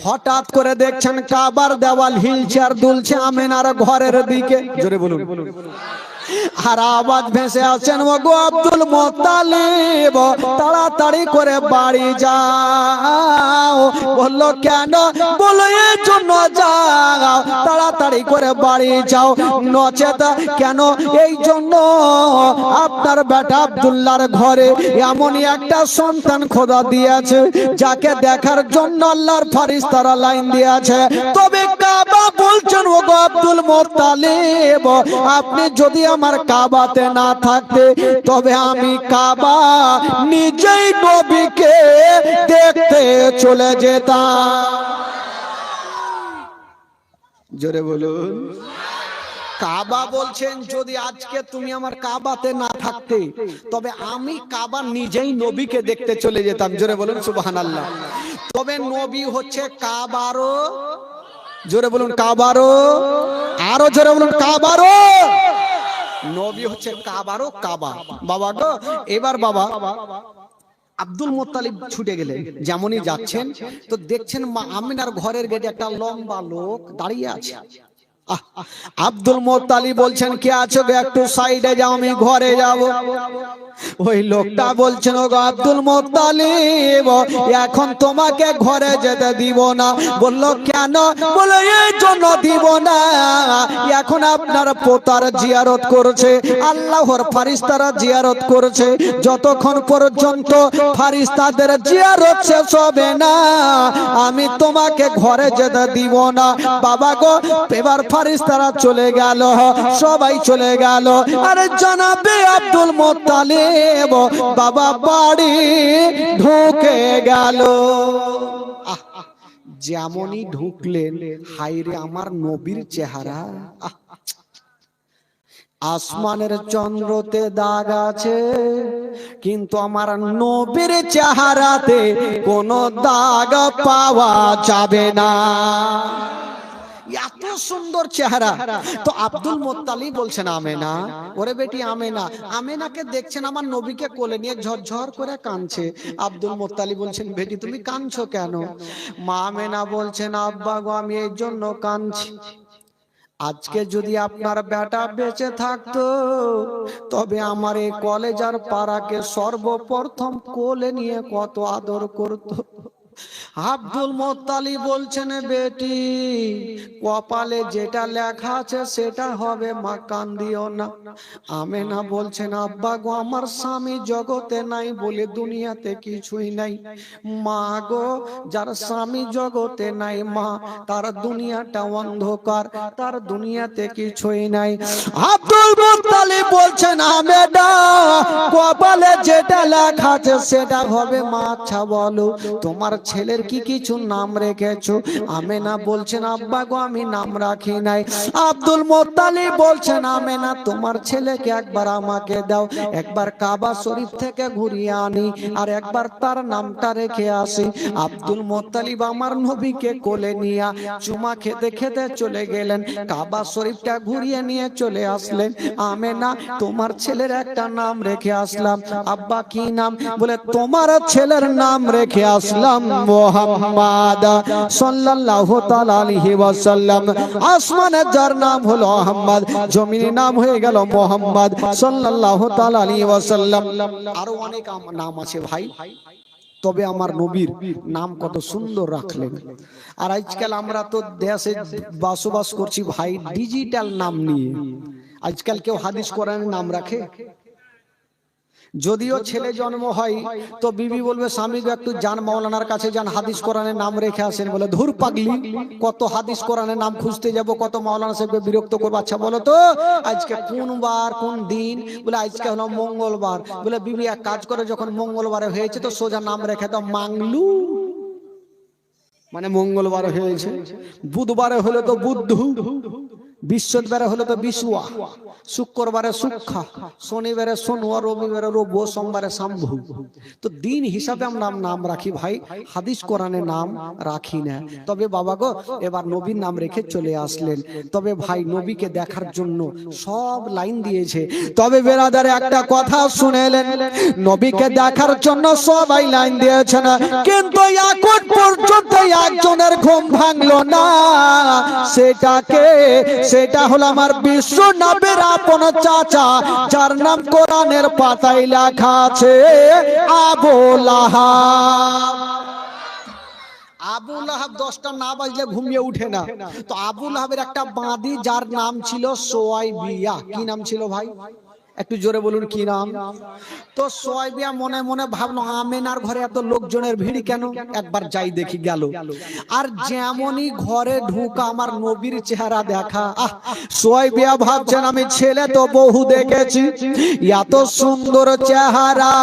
হঠাৎ করে দেখছেন কাবার দেওয়াল হিলছে আর দুলছে আমেনার ঘরের দিকে। জোরে বলুন। আর আওয়াজ ভেসে আসেন, ও গো আব্দুল মুত্তালিব, তাড়াতাড়ি করে বাড়ি যাও। বললো কেন? বলো এই জন্য যাও, তাড়াতাড়ি করে বাড়ি যাও, নচেত কেন? এই জন্য আপনার বেটা আব্দুল্লাহর ঘরে এমনই একটা সন্তান খোদা দিয়েছে, যাকে দেখার জন্য আল্লাহর ফেরেশতারা লাইন দিয়েছে। তবে কাবা বলছেন, ও গো আব্দুল মুত্তালিব, আপনি যদি আমার কাবাতে না থাকতে, তবে আমি কাবা নিজেই নবীকে দেখতে চলে যেতাম। জোরে বলুন। কাবা বলছেন, যদি আজকে তুমি আমার কাবাতে না থাকতে, তবে আমি কাবা নিজেই নবীকে দেখতে চলে যেতাম। জোরে বলুন সুবহানাল্লাহ। তবে নবী হচ্ছে কাবারও, জোরে বলুন কাবারও, আরো জোরে বলুন কাবারও। নবী হচ্ছে কাবারও কাবা। বাবা গো, এবার বাবা আব্দুল মুত্তালিব ছুটে গেলেন। যেমনই যাচ্ছেন তো দেখছেন মা আমিনার ঘরের গেটে একটা লম্বা লোক দাঁড়িয়ে আছে। আব্দুল মুত্তালিব বলছেন কে আছো গো, একটু সাইডে যাও, আমি ঘরে যাব। ওই লোকটা বলছেন ও গো আব্দুল মুত্তালিব, এখন তোমাকে ঘরে যেতে দিব না। বলল কেন? বলে এই জন্য দিব না, এখন আপনার পোতার জিয়ারত করছে, আল্লাহর ফারিস্তারা জিয়ারত করছে, যতক্ষণ পর্যন্ত ফারিস্তাদের জিয়ারত শেষ হবে না আমি তোমাকে ঘরে যেতে দিব না। বাবা গো, এবার ফারিস্তারা চলে গেল, সবাই চলে গেল, আরে জনাবে আব্দুল মুত্তালিব বাবা বাড়ি ঢুকে গেল। যেমনই ঢুকলেন, হায়রে আমার নবীর চেহারা, আসমানের চন্দ্রতে দাগ আছে কিন্তু আমার নবীর চেহারাতে কোনো দাগ পাওয়া যাবে না। এত সুন্দর চেহারা। তো আব্দুল মুত্তালিব বলছেন আমেনা, ওরে বেটি আমেনা, আমেনাকে দেখছেন আমার নবীকে কোলে নিয়ে ঝরঝর করে কাঁদছে। আব্দুল মুত্তালিব বলছেন বেটি তুমি কাঁদছো কেন? মা আমেনা বলছেন আব্বা গো আমি এই জন্য কাঁদছি, আজকে যদি আপনার বেটা বেঁচে থাকতো তবে আমার এই কলেজার পাড়াকে সর্বপ্রথম কোলে নিয়ে কত আদর করতো। আব্দুল মুত্তালিব বলছেন বেটি কপালে যেটা লেখা আছে সেটা হবে মা, কান্দিও না। আমেনা বলছেন আব্বা গো আমার স্বামী জগতে নাই বলে দুনিয়াতে কিছুই নাই। মা গো, যার স্বামী জগতে নাই মা, তার দুনিয়াটা অন্ধকার, তার দুনিয়াতে কিছুই নাই। আব্দুল মুত্তালিব বলছেন আমেনা কপালে যেটা লেখা আছে সেটা হবে মা। আচ্ছা বলো তোমার ছেলের কি কিছু নাম রেখেছো? আমেনা বলছেন আব্বা গো আমি নাম রাখি নাই। আব্দুল মুত্তালিব বলছেন আমেনা তোমার ছেলেকে একবার আমাকে দাও, একবার কাবা শরীফ থেকে ঘুরিয়ে আনি আর একবার তার নামটা রেখে আসি। আব্দুল মুত্তালিব আমার নবীকে কোলে নিয়ে চুমা খেতে খেতে চলে গেলেন, কাবা শরীফটা ঘুরিয়ে নিয়ে চলে আসলেন। আমেনা তোমার ছেলের একটা নাম রেখে আসলাম। আব্বা কি নাম? বলে তোমার ছেলের নাম রেখে আসলাম মুহাম্মদ সাল্লাল্লাহু তাআলা আলাইহি ওয়াসাল্লাম। আসমানে যার নাম হলো আহমদ, জমিনে নাম হয়ে গেল মুহাম্মদ সাল্লাল্লাহু তাআলা আলাইহি ওয়াসাল্লাম। আরো অনেক নাম আছে ভাই, তবে আমার নবীর নাম কত সুন্দর রাখলেন। আর আজকাল আমরা তো দেশে বসবাস করছি ভাই ডিজিটাল নাম নিয়ে। আজকাল কেউ হাদিস কোরআনের নাম রাখে? যদিও ছেলে জন্ম হয় তো বিবি বলবে স্বামী গো একটু যান মাওলানার কাছে যান, হাদিস কোরআনের নাম রেখে আসেন। বলে ধুর পাগলি, কত হাদিস কোরআনের নাম খুঁজতে যাব, কত মাওলানা সাহেবকে বিরক্ত করবো। আচ্ছা বলো তো আজকে কোন বার কোন দিন? বলে আজকে হলো মঙ্গলবার। বলে বিবি এক কাজ করে, যখন মঙ্গলবারে হয়েছে তো সোজা নাম রেখে দাও মাংলু, মানে মঙ্গলবার হয়েছে। বুধবারে হলে তো বুদ্ধ, বৃহস্পতিবারে হলে তো বিশুয়া, শুক্রবারে সুক্ষা, শনিবারে সোনুয়া, রবিবারে রব, সোমবারে শাম্ভু। তো দিন হিসাবে আমরা নাম রাখি ভাই, হাদিস কোরআনে নাম রাখি না। তবে বাবা গো এবার নবীর নাম রেখে চলে আসলেন। তবে ভাই নবীকে দেখার জন্য সব লাইন দিয়েছে, তবে বেরাদারে একটা কথা শুনেলেন, নবীকে দেখার জন্য সবাই লাইন দিয়েছে না, কিন্তু এখন পর্যন্ত একজনের ঘুম ভাঙলো না। সেটা হলো আমার বিশ্ব নবীর আপন চাচা, যার নাম কোরআনের পাতায় লেখা আছে আবু লাহাব। আবু লাহাব 10টা না বাজলে ঘুমিয়ে উঠে না। তো আবু লাহাবের একটা বাঁদি যার নাম ছিল সোয়াইবিয়া। কি নাম ছিল ভাই? একটু জোরে বলুন কি নাম? তো সোয়াইবিয়া মনে মনে ভাবলো আমেনার ঘরে এত লোকজনের ভিড় কেন, একবার যাই দেখি। গেল, আর যেমনই ঘরে ঢুকা আমার নবীর চেহারা দেখা, সোয়াইবিয়া ভাবছেন আমি ছেলে তো বহু দেখেছি, এত সুন্দর চেহারা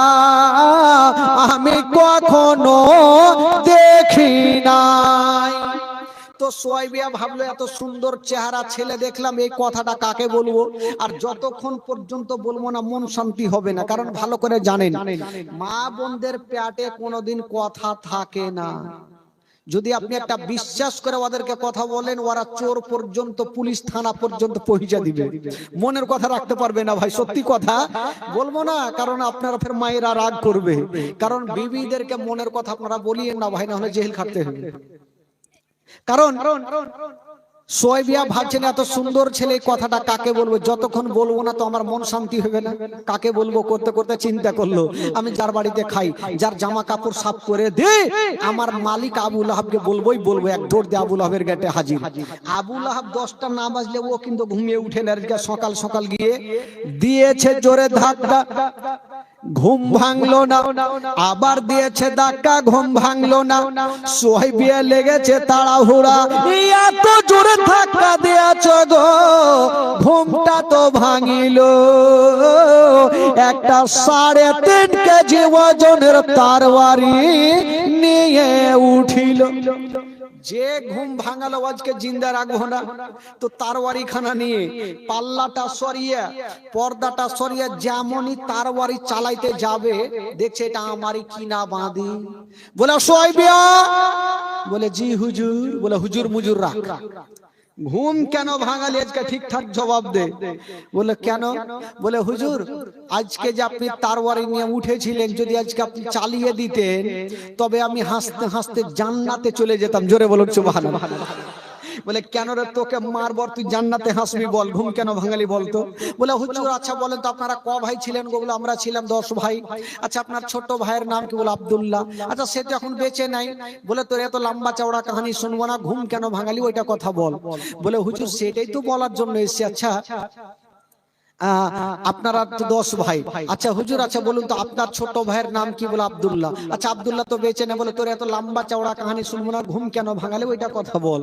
আমি কখনো দেখি নাই। তো সোয়াইবিয়া ভাবলো এত সুন্দর চেহারা ছেলে দেখলাম, এই কথাটা কাকে বলবো? আর যতক্ষণ পর্যন্ত বলবো না মন শান্তি হবে না। কারণ ভালো করে জানেন মা বোনদের পেটে কোনোদিন কথা থাকে না। যদি আপনি একটা বিশ্বাস করে ওদেরকে কথা বলেন, ওরা চোর পর্যন্ত, পুলিশ থানা পর্যন্ত পৌঁছে দিবে। মনের কথা রাখতে পারবে না ভাই, সত্যি কথা বলবো না, কারণ আপনারা ফের মায়েরা রাগ করবে। কারণ বিবিদেরকে মনের কথা আপনারা বলিয়েন না ভাই, না হলে জেল খাটতে হবে। কারণ সোয়াইবিয়া ভাবছেন এত সুন্দর ছেলে, এই কথাটা কাকে বলবো, যতক্ষণ বলবো না তো আমার মন শান্তি হবে না, কাকে বলবো করতে করতে চিন্তা করলো আমি যার বাড়িতে খাই, যার জামা কাপড় সাফ করে দে, আমার মালিক আবু লাহাবকে বলবোই বলবো। এক দৌড় দিয়ে আবু লাহাবের গেটে হাজির। আবু লাহাব 10টা না বাজলে ও কিন্তু ঘুমিয়ে উঠে না, সকাল সকাল গিয়ে দিয়েছে জোরে ধাক্কা, ঘুম ভাঙলো না, আবার দিয়েছে ধাক্কা, ঘুম ভাঙলো না। সোহাইবিয়া লেগেছে তাড়াহুড়া, এত জোরে ধাক্কা দিয়েছ গো, ঘুমটা তো ভাঙিল। একটা 3.5 কেজি ওজনের তরবারি নিয়ে উঠিল। যে ঘুম ভাঙালো আজকে জিন্দা রাখবো না, তো তারওয়ারি খানা নিয়ে পাল্লাটা সরিয়ে পর্দাটা সরিয়ে যেমনই তারওয়ারি চালাইতে যাবে, দেখছে এটা আমারই কিনা বাঁধি। বলে সোয়াইবিয়া, বলে জি হুজুর। বলে হুজুর মুজুর রাখ, ঘুম কেন ভাঙালি আজকে ঠিকঠাক জবাব দে। বলে কেন? বলে হুজুর আজকে যে আপনি তারওয়ারি নিয়ে উঠেছিলেন, যদি আজকে আপনি চালিয়ে দিতেন তবে আমি হাসতে হাসতে জান্নাতে চলে যেতাম। জোরে বলুন সুবহানাল্লাহ। বলে কেন রে, তোকে মারবো তুই জান্নাতে হাসবি, বল ঘুম কেন ভাঙালি বলতো। বলে হুজুর আচ্ছা বলেন তো আপনারা ক ভাই ছিলেন গো? বলে আমরা ছিলাম 10 ভাই। আচ্ছা আপনার ছোট ভাইয়ের নাম কি? বলে আব্দুল্লাহ। আচ্ছা সে তো এখন বেঁচে নাই। বলে তোর এত লম্বা চওড়া কাহিনী শুনবো না, ঘুম কেন ভাঙালি ওইটা কথা বল। বলে হুজুর সেটাই তো বলার জন্য এসেছি। আচ্ছা আপনারা তো 10 ভাই। আচ্ছা হুজুর আচ্ছা বলুন তো আপনার ছোট ভাইয়ের নাম কি? বলে আব্দুল্লাহ। আচ্ছা আব্দুল্লাহ তো বেঁচে নেই। বলে তোর এত লম্বা চওড়া কাহিনী শুনবো না, ঘুম কেন ভাঙালে ওইটা কথা বল।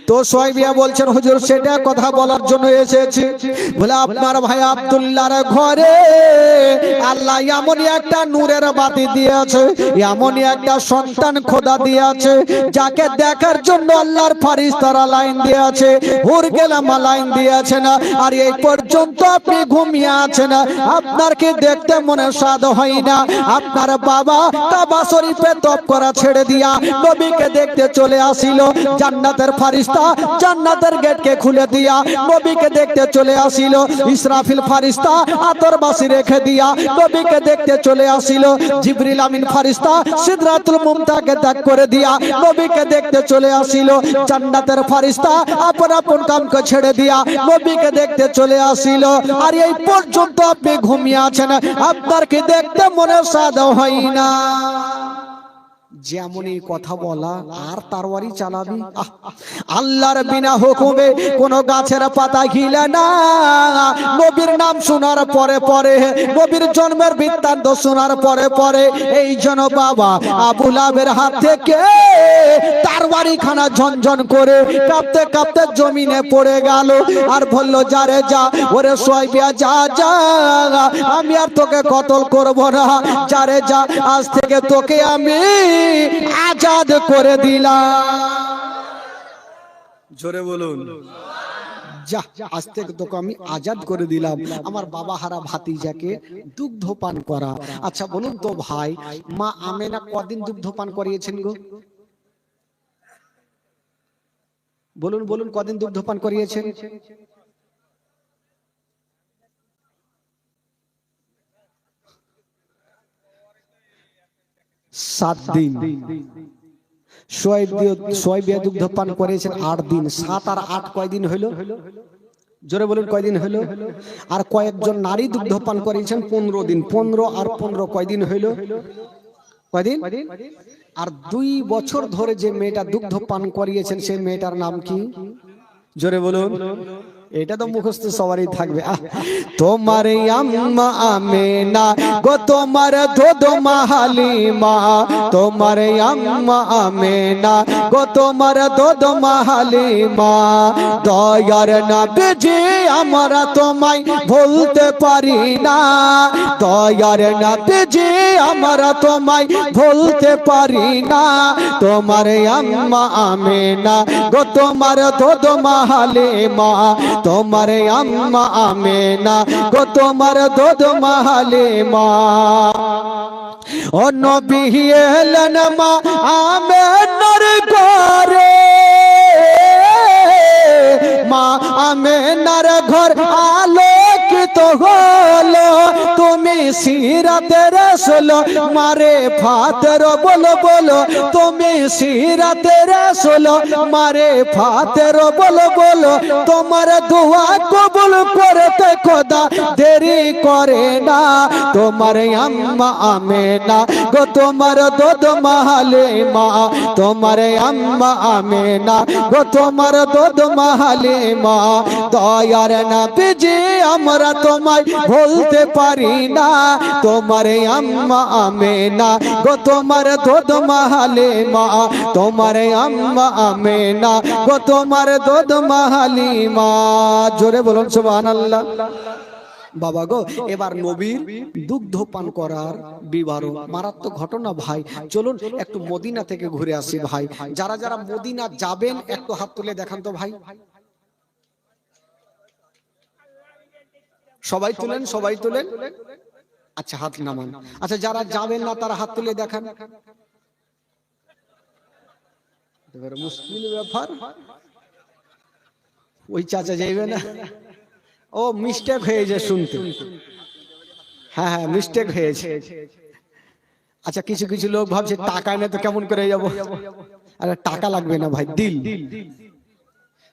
তো সোয়াইবিয়া বলছেন হুজুর সেটা কথা বলার জন্য এসেছি। বলে আপনার ভাই আব্দুল্লাহর ঘরে আল্লাহ এমনই একটা নূরের বাতি দিয়েছে, এমনই একটা সন্তান খোদা দিয়েছে, যাকে দেখার জন্য আল্লাহর ফেরেশতারা লাইন দিয়েছে, হুর গেলামা লাইন দিয়েছে না। আর এই পর্যন্ত আপনি ঘুমিয়ে আছেন, আপনার কি দেখতে মনে স্বাদ হয় না? আপনার বাবা কাবা শরীফে তপ করা ছেড়ে দিয়া নবীকে দেখতে চলে আসিল, জান্নাতের ফেরেশতা জান্নাতের গেটকে খুলে দিয়া নবীকে দেখতে চলে আসিল, ইসরাফিল ফেরেশতা আতরবাসী রেখে দিয়া নবীকে দেখতে চলে আসিল, জিবরিল আমিন ফেরেশতা সিদরাতুল মুনতাহাকে ত্যাগ করে দিয়া নবীকে দেখতে চলে আসিল, জান্নাতের ফেরেশতা আপন আপন কামকে ছেড়ে দিয়া নবীকে দেখতে চলে আসিল। আর এই পর্যন্ত আপনি ঘুমিয়ে আছেন, আপনার কি দেখতে মনে স্বাদ হয় না? যেমনই কথা বলা আর তারওয়ারি চালাবি। আল্লাহর বিনা হুকুমে কোন গাছের পাতা হিলে না। নবীর নাম শোনার পরে পরে, নবীর জন্মের বৃত্তান্ত শোনার পরে পরে এই জন বাবা আবু লাহাবের হাত থেকে তারওয়ারি খানা ঝনঝন করে কাঁপতে কাঁপতে জমিনে পড়ে গেল। আর বলল যারে যা, ওরে সোয়াইবিয়া যা যা, আমি আর তোকে কতল করব না, যারে যা আজ থেকে তোকে আমি আজাদ করে দিলাম। জোরে বলুন যা, আজ থেকে তোকে আমি আজাদ করে দিলাম, আমার বাবা হারা ভাতিজাকে দুগ্ধ পান করা। আচ্ছা বলুন তো ভাই, মা আমেনা কদিন দুগ্ধ পান করিয়েছেন গো? বলুন বলুন কদিন দুগ্ধ পান করিয়েছেন? 7 দিন। সোয়াইবিয়া দুগ্ধ পান করেছেন 8 দিন। 7 আর 8 কয়দিন হইল? জোরে বলুন কয়দিন হইল? আর কয়েকজন নারী দুগ্ধ পান করেছেন 15 দিন। 15 আর 15 কয়দিন হইল? কয়দিন? আর 2 বছর ধরে যে মেয়েটা দুগ্ধ পান করিয়েছেন সেই মেয়েটার নাম কি? জোরে বলুন। এটা তো মুখস্থ সবারই থাকবে। তোমার আম্মা আমেনা গো, তোমার দুধ মা হালিমা, তোমার আম্মা আমেনা গো, তোমার দুধ মা হালিমা, দয়ার নবীজি আমরা তোমায় ভুলতে পারি না, দয়ার নবীজি আমরা তোমায় ভুলতে পারি না, তোমার আম্মা আমেনা গো, তোমার দুধ মা হালিমা, তোমার আম্মা আমেনা গো, তোমার দুধ মা হালিমা। ও নবী এলেন মা আমেনার ঘরে, মা আমেনার ঘর আলোকিত হলো, তুমি সিরাতে রাসূল মারে ফাতের বলো বলো, তুমি সিরাতে রাসূল মারে ফাতের বলো বলো, তোমার দোয়া কবুল করতে খোদা দেরি করে না। তোমার আম্মা আমেনা গো তোমার দুধ মাহালে মা, তোমার আম্মা আমেনা গো তোমার দুধ মাহালে মা। দয়ার নবীজি আমরা তোমায় ভুলতে পারি না, তোমার আম্মা আমেনা গো তোমার দুধ মাহালে মা, তোমার আম্মা আমেনা গো তোমার দুধ মাহালি মা। জোরে বলুন সুবহানাল্লাহ। বাবা গো, এবার নবীর দুগ্ধ পান করার বিবরণ, মারাত্মক ঘটনা ভাই। চলুন একটু মদিনা থেকে ঘুরে আসি ভাই। যারা যারা মদিনা যাবেন একটু হাত তুলে দেখান তো ভাই। সবাই তুলেন, সবাই তুলেন। আচ্ছা হাত নামান। আচ্ছা যারা যাবেন না তারা হাত তুলে দেখান। মুশকিল ব্যাপার, ওই চাচা যাইবে না। ও মিস্টেক হয়েছে শুনতে, হ্যাঁ হ্যাঁ মিস্টেক হয়েছে। আচ্ছা কিছু কিছু লোক ভাবছে টাকা নেই তো কেমন করে যাবো। আরে টাকা লাগবে না ভাই, দিল।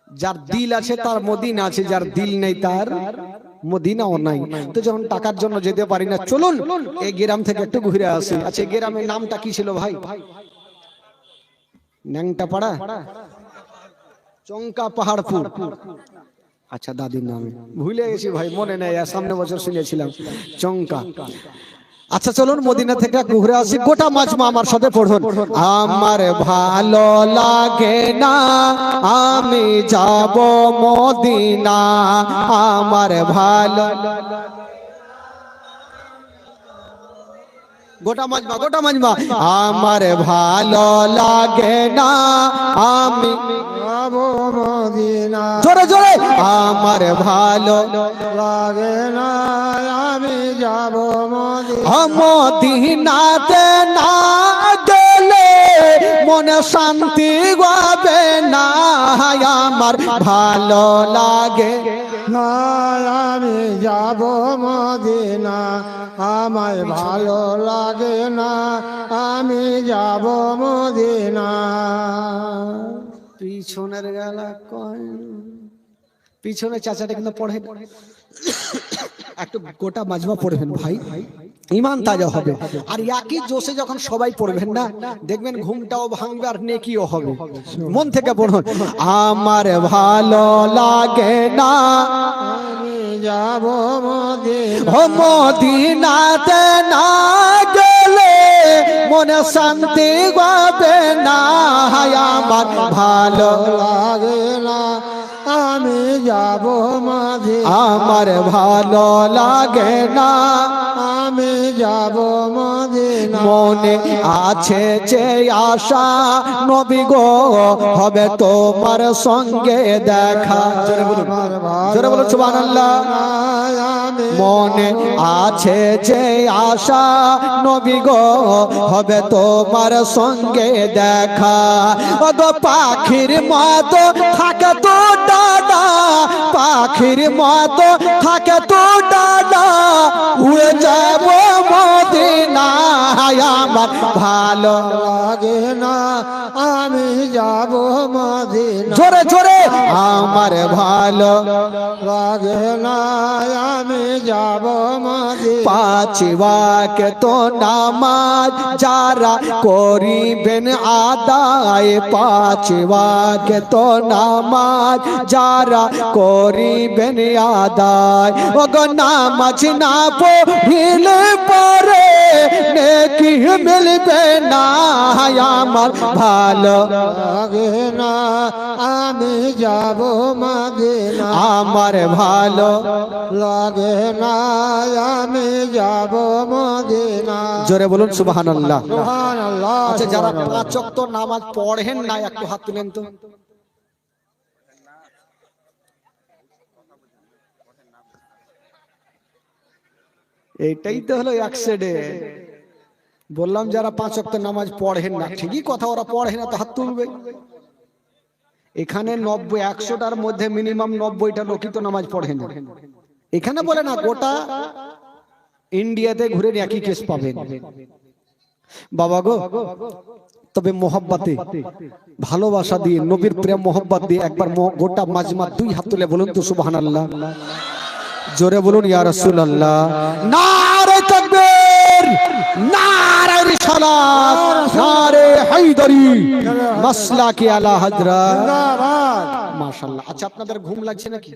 যার দিল আছে তার মদিনা আছে, যার দিল নেই তার মদিনাও নাই। তো যখন টাকার জন্য যেতে পারি না, চলুন এই গ্রাম থেকে একটু ঘুরে আসি। আচ্ছা গ্রামের নামটা কি ছিল ভাই? ন্যাংটা পাড়া, চংকা পাহাড়পুর। আচ্ছা দাদির নামে ভুলে গেছি ভাই, মনে নেই, সামনে বছর শুনেছিলাম চংকা। আচ্ছা চলুন মদিনা থেকে ঘুরে আসি। গোটা মাজমা আমার সাথে পড়ুন। আমার ভালো লাগে না আমি যাব মদিনা, আমার ভালো। গোটা মাজমা, গোটা মাজমা। আমার ভালো লাগে না আমি যাব মদিনা, জোরে জোরে। আমার ভালো লাগে না আমি যাব মদিনা, মদিনাতে না গেলে মনে শান্তি পাবে না। আমার ভালো লাগে না আমি যাব মদিনা, আমায় ভালো লাগে না আমি যাব মদিনা। পিছনের গেলা কয়, পিছনে চাচাটা কিন্তু পড়ে। একটু গোটা মাজমা পড়বেন ভাই, ইমান তাজা হবে। আর একই জোশে যখন সবাই পড়বেন না, দেখবেন ঘুমটাও ভাঙবে আর নেকিও হবে। মন থেকে পড়ুন। আমার ভালো লাগে না আমি যাব মদিনা, মদিনাতে না গেলে মনে শান্তি পাবে না। আমার ভালো লাগে না আমি যাব মদিনা, আমার ভালো লাগে না আমি যাব মদিনা। মনে আছে যে আশা নবী গো হবে তোমার সঙ্গে দেখা, জোরে বলুন, জোরে বলুন সুবহানাল্লাহ। মনে আছে যে আশা নবী গো হবে তোমার সঙ্গে দেখা। ওগো পাখির মতো থাকে তো ডানা, পাখির মতো থাকে তো ডানা, উড়ে যাব মদিনা। আমার ভালো লাগে না আমি যাব মদিনা, জোরে জোরে। আমার ভালো লাগে না আমি যাব মদিনা। পাঁচ ওয়াক্ত নামাজ যারা করিবেন আদায়, পাঁচ ওয়াক্ত নামাজ যারা করিবেন আদায়। ওগো নামাজ না পড়িলে পরে নেকি মিলবে না। আমার ভালো লাগে না আমি যাব মদিনা, আমার ভালো লাগে না আমি যাব মদিনা। জোরে বলুন সুবহানাল্লাহ, সুবহানাল্লাহ। আচ্ছা যারা পাঁচ ওয়াক্ত নামাজ পড়েন না একটু হাত তুলেন তো। এইটাই তো হলো অ্যাক্সিডেন্ট। বললাম যারা পাঁচ ওয়াক্ত নামাজ পড়েন না, ঠিকই কথা, ওরা পড়ে না তো হাত তুলবে। এখানে 90-100টার মধ্যে মিনিমাম 90টা লোকই তো নামাজ পড়ে না। এখানে বলে না গোটা ইন্ডিয়াতে ঘুরে একই কেস পাবেন। বাবা গো, তবে মোহাব্বতে ভালোবাসা দিয়ে, নবীর প্রেম মোহাব্বত দিয়ে একবার গোটা মাজমা দুই হাত তুলে বলুন তো সুবহানাল্লাহ, জোরে বলুন ইয়া রাসূলুল্লাহ। নারে তাকবীর, নারে রিসালাত, নারে হায়দারি, মাসলাকি আলা হযরত জিন্দাবাদ। মাশাআল্লাহ। আচ্ছা, আপনাদের ঘুম লাগছে নাকি?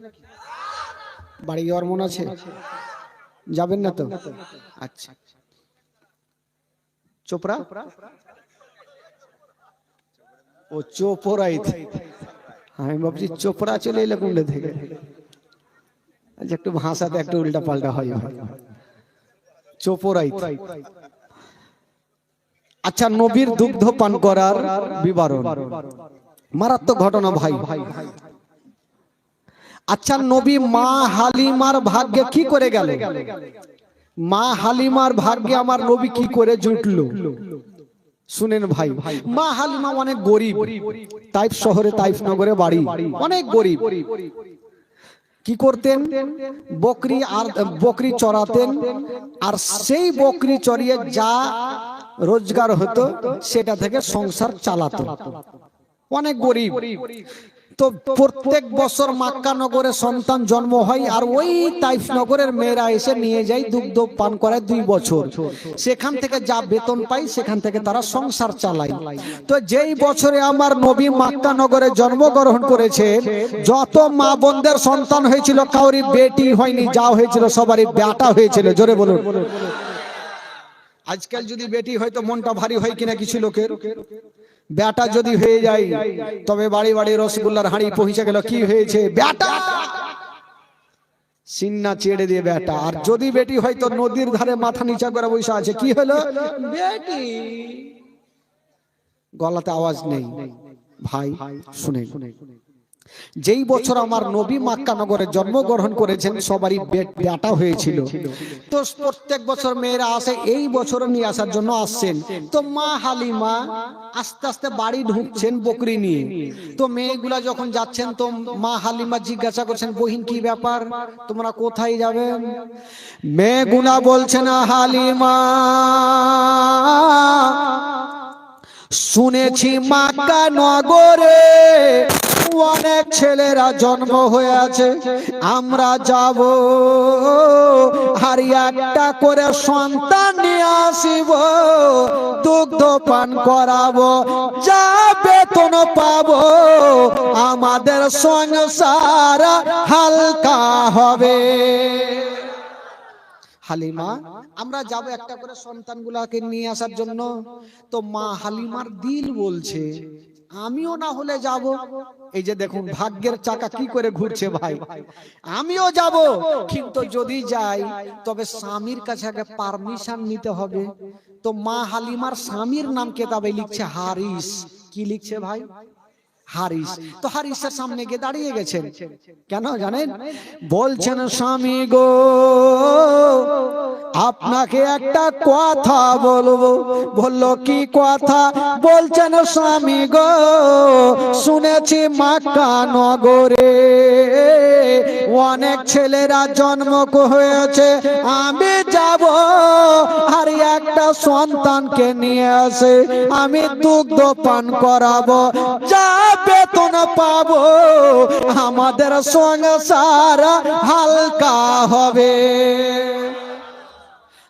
বাড়ি যাওয়ার মন আছে? যাবেন না তো? আচ্ছা, চোপড়া ও চোপড়াই, আমি ভাবছি চোপড়া চলে এলে কুন্ডে থেকে। আচ্ছা, একটু ভাষাতে একটু উল্টা পাল্টা হয়। চোপড়াই। আচ্ছা, নবীর দুগ্ধ পান করার বিবরণ, মারাত্মক ঘটনা ভাই। আচ্ছা, নবী মা হালিমার ভাগ্যে কি করে গেল? মা হালিমার ভাগ্যে আমার নবী কি করে জুটলো শুনেন ভাই। মা হালিমা অনেক গরিব, তাইফ শহরে, তাইফ নগরে বাড়ি, অনেক গরিব। কি করতেন? বকরি চড়াতেন, আর সেই বকরি চড়িয়ে যা রোজগার হতো সেটা থেকে সংসার চালাতো। অনেক গরিব। তো প্রত্যেক বছর মক্কা নগরে সন্তান জন্ম হয়, আর ওই তাইফ নগরের মেয়েরা এসে নিয়ে যায়, দুগ্ধ পান করায় 2 বছর। সেখান থেকে যা বেতন পায় সেখান থেকে তারা সংসার চালায়। তো যেই বছরে আমার নবী মক্কা নগরে জন্মগ্রহণ করেছে, যত মা বোনদের সন্তান হয়েছিল, কাউরি বেটি হয়নি, যা হয়েছিল সবারই বেটা হয়েছিল। জোরে বলুন। আজকাল যদি বেটি হয় তো মনটা ভারী হয় কিনা কিছু লোকের। বেটা যদি হয়ে যায় তবে বাড়ি বাড়ি রসগোল্লার হাঁড়ি পৌঁছে গেল, কি হয়েছে? বেটা। সিন্না ছেড়ে দিয়ে বেটা। আর যদি বেটি হয় তো নদীর ধারে মাথা নিচা করে বসে আছে, কি হলো? বেটি। গলাতে আওয়াজ নেই। ভাই শুনে, যেই বছর আমার নবী মক্কা নগরে জন্মগ্রহণ করেছেন সবারই বেটা হয়েছিল। তো প্রত্যেক বছর মেয়েরা আসে, এই বছর নিয়ে আসার জন্য আসছেন। তো মা হালিমা আস্তে আস্তে বাড়ি ঢুকছেন বকরি নিয়ে। তো মেয়েগুলা যখন যাচ্ছেন তো মা হালিমা জিজ্ঞাসা করছেন, বহিন কি ব্যাপার, তোমরা কোথায় যাবেন? মেয়েগুলা বলছেন, হালিমা শুনেছি মক্কা নগরে অনেক ছেলেরা জন্ম হয়ে আছে, আমরা যাব আর একটা করে সন্তান নিয়ে আসিব, দুগ্ধ পান করাবো, যা বেতন পাবো আমাদের সংসার হালকা হবে। হালিমা, আমরা যাব একটা করে সন্তানগুলাকে নিয়ে আসার জন্য। তো মা হালিমার দিল বলছে, আমিও না হলে যাব। এই যে দেখুন ভাগ্যের চাকা কি করে ঘুরছে ভাই। আমিও যাব, কিন্তু যদি যাই তবে স্বামীর কাছে আগে পারমিশন নিতে হবে। তো মা হালিমার স্বামীর নাম কেতাবে লিখছে হারিস। কি লিখছে ভাই? হারিস। তো হারিসের সামনে গিয়ে দাঁড়িয়ে গেছেন। কেন জানেন? বলছেন, স্বামী গো আপনাকে একটা কথা বলবো। বললো, কি কথা? বলছেন, স্বামী গো শুনেছি মক্কা নগরে অনেক ছেলেরা জন্ম হয়েছে, আমি যাব আর একটা সন্তানকে নিয়ে আসে, আমি দুগ্ধ পান করাবো, যা বেতন পাবো আমাদের সংসার হালকা হবে।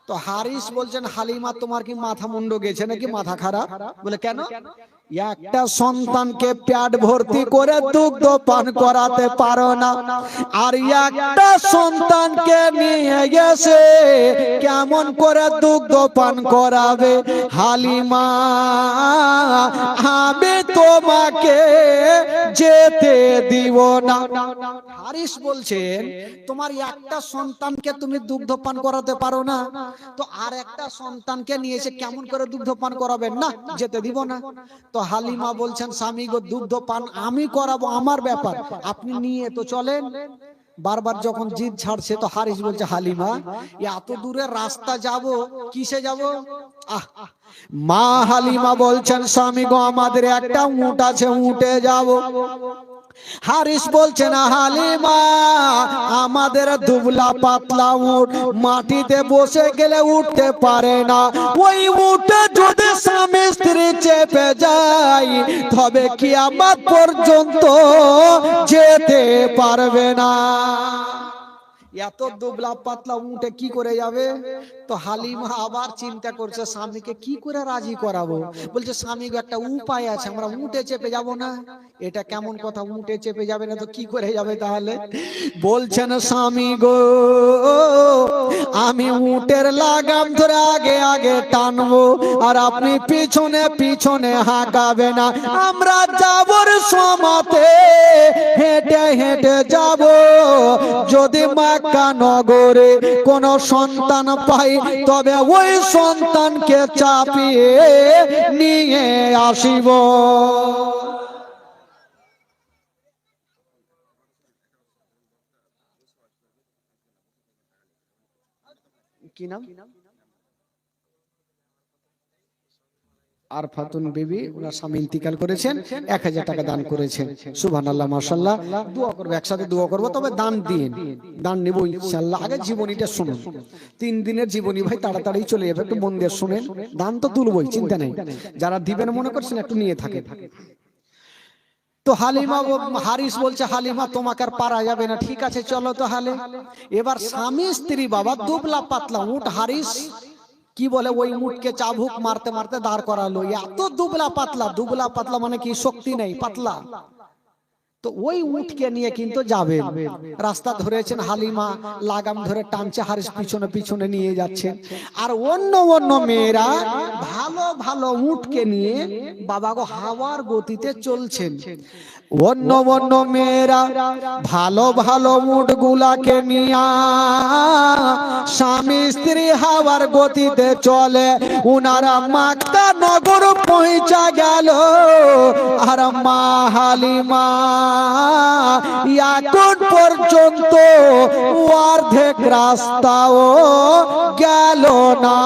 তো হারিস বলছেন, হালিমা তোমার কি মাথা মুন্ড গেছে নাকি, মাথা খারাপ? বলে কেন? একটা সন্তানকে পেট ভর্তি করে দুগ্ধ পান করাতে পারো না, আর একটা সন্তানকে নিয়ে গেছে কেমন করে দুগ্ধ পান করাবে? হালিমা আমি তোমাকে যেতে দিব না। হারিস বলছেন, তোমার একটা সন্তানকে তুমি দুগ্ধ পান করাতে পারো না, তো আর একটা সন্তানকে নিয়ে এসে কেমন করে দুগ্ধ পান করাবেন? না, যেতে দিব না। তো হালিমা বলছেন, স্বামী গো দুগ্ধ পান আমি করাবো, আমার ব্যাপার, আপনি নিয়ে তো চলেন। বারবার যখন জিদ ছাড়ছে তো হারিস বলছে, হালিমা এত দূরের রাস্তা যাব, কিসে যাব? মা হালিমা বলছেন, স্বামী গো আমাদের একটা উট আছে, উটে যাব। হারিস বলছে না হালিমা আমাদের দুবলা পাতলা উট মাটিতে বসে গেলে উঠতে পারে না, ওই উটে যদি স্বামী স্ত্রী চেপে যায় তবে কিয়ামত পর্যন্ত যেতে পারবে না। এত দুবলা পাতলা উঠে কি করে যাবে? তো হালিমা আবার চিন্তা করছে স্বামীকে কি করে রাজি করাবো। বলছে স্বামী গো একটা উপায় আছে, আমরা উঠে চেপে যাব না। এটা কেমন কথা, উঠে চেপে যাবে না তো কি করে যাবে তাহলে? বলছেন স্বামী গো আমি উটের লাগাম ধরে আগে আগে টানবো আর আপনি পিছনে পিছনে হাঁকাবে না, আমরা যাবর সমাতে হেঁটে হেঁটে যাব, যদি মক্কা নগরে কোন সন্তান পাই তবে ওই সন্তানকে চাপিয়ে নিয়ে আসিব। কি নাম? আর ফাতুন বিবি, ওনার স্বামী ইন্তিকাল করেছেন, 1000 টাকা দান করেছেন। সুবহানাল্লাহ মাশাআল্লাহ। দোয়া করব, একসাথে দোয়া করব, তবে দান দিন, দান নেব ইনশাআল্লাহ। আগে জীবনীটা শুনুন, 3 দিনের জীবনী ভাই তাড়াতাড়ি চলে যাবে, একটু মন দিয়ে শুনেন। দান তো তুলবই, চিন্তা নেই, যারা দিবেন মনে করছেন একটু নিয়ে থাকে। তো হালিমা হারিস বলছে হালিমা তোমাকে আর পারা যাবে না, ঠিক আছে চলো তাহলে। এবার স্বামী স্ত্রী বাবা দুবলা পাতলা উট, হারিস কি বলে ওই উটকে চাবুক মারতে মারতে দাঁড় করালো। এত দুবলা পাতলা, দুবলা পাতলা মানে কি শক্তি নেই, পাতলা। তো ওই উটকে নিয়ে কিন্তু যাবে, রাস্তা ধরেছেন হালিমা লাগাম ধরে টানছে, হারিস পিছনে পিছনে নিয়ে যাচ্ছে। আর অন্য অন্য মেয়েরা ভালো ভালো উটকে নিয়ে বাবা গো হাওয়ার গতিতে চলছেন। অন্য অন্য মেয়েরা ভালো ভালো উট গুলাকে নিয়ে স্বামী স্ত্রী হাওয়ার গতিতে চলে। উনারা মক্কা নগর পৌঁছা গেল আর মা হালিমা এখন পর্যন্ত অর্ধেক রাস্তাও গেল না।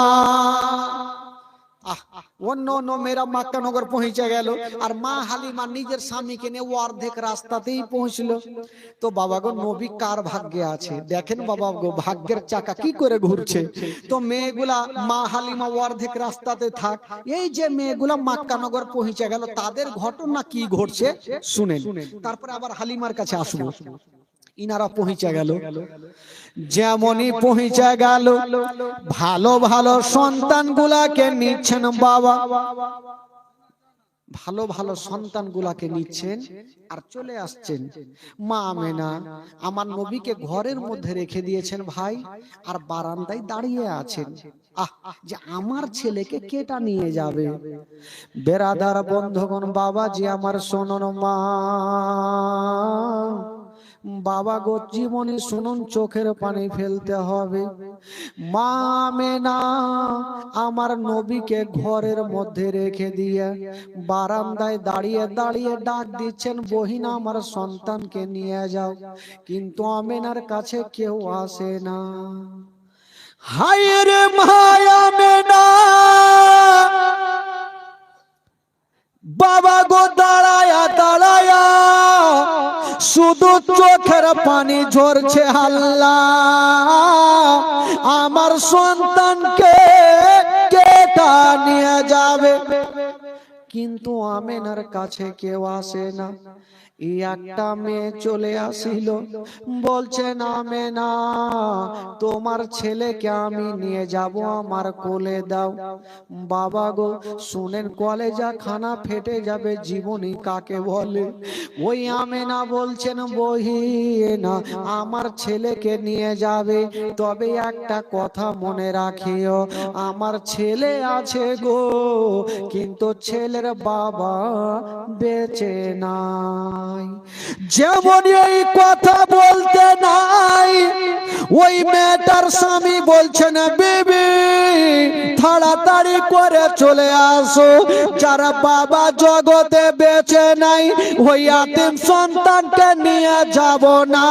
অন্য অন্য মেয়েরা মক্কা নগর পৌঁছে গেল আর মা হালিমা নিজের স্বামীকে নিয়ে অর্ধেক রাস্তাতেই পৌঁছলো। তো বাবা গো নবী কার ভাগ্যে আছে দেখেন বাবা গো, ভাগ্যের চাকা কি করে ঘুরছে। তো মেয়েগুলা মা হালিমা অর্ধেক রাস্তাতে থাক, এই যে মেয়েগুলা মক্কা নগর পৌঁছে গেল তাদের ঘটনা কি ঘটছে শুনেন, তারপরে আবার হালিমার কাছে আসবো। ইনারা পৌঁছে গেল, যেমনই পৌঁছে গেল ভালো ভালো সন্তান গুলাকে নিচ্ছেন বাবা, ভালো ভালো সন্তান গুলাকে নিচ্ছেন আর চলে আসছেন। মা আমেনা আমার নবীকে ঘরের মধ্যে রেখে দিয়েছেন ভাই, আর বারান্দায় দাঁড়িয়ে আছেন। যে আমার ছেলেকে কেটা নিয়ে যাবে। বেরাদার বন্ধুগণ বাবা যে আমার শোনন মা, বাবা গো জীবনে শুনুন চোখের পানি ফেলতে হবে। মা আমেনা আমার নবীকে ঘরের মধ্যে রেখে দিয়ে বারান্দায় দাঁড়িয়ে দাঁড়িয়ে ডাক দিচ্ছেন বহিনা আমার সন্তানকে নিয়ে যাও, কিন্তু আমেনার কাছে কেউ আসে না। হায় রে মা আমেনা, বাবা গো দাঁড়ায়া দাঁড়ায়া শুধু চোখের পানি ঝরছে। আল্লাহ আমার সন্তানকে কেটা নিয়ে যাবে, কিন্তু আমেনার কাছে কেউ আসে না। এই একটা মেয়ে চলে আসিল, বলছেন আমেনা তোমার ছেলেকে আমি নিয়ে যাব, আমার কোলে দাও। বাবা গো শুনেন কলেজা খানা ফেটে যাবে, জীবনী কাকে বলে। ওই আমেনা বলছেন বহিনা আমার ছেলেকে নিয়ে যাবে, তবে একটা কথা মনে রাখিও আমার ছেলে আছে গো, কিন্তু ছেলের বাবা বেঁচে নাই। যেমন এই কথা বলতে নাই ওই মেয়েটার স্বামী বলছেন বিবি তাড়াতাড়ি করে চলে আসো, যারা বাবা জগতে বেঁচে নাই ওই ইয়াতীম সন্তানকে নিয়ে যাব না,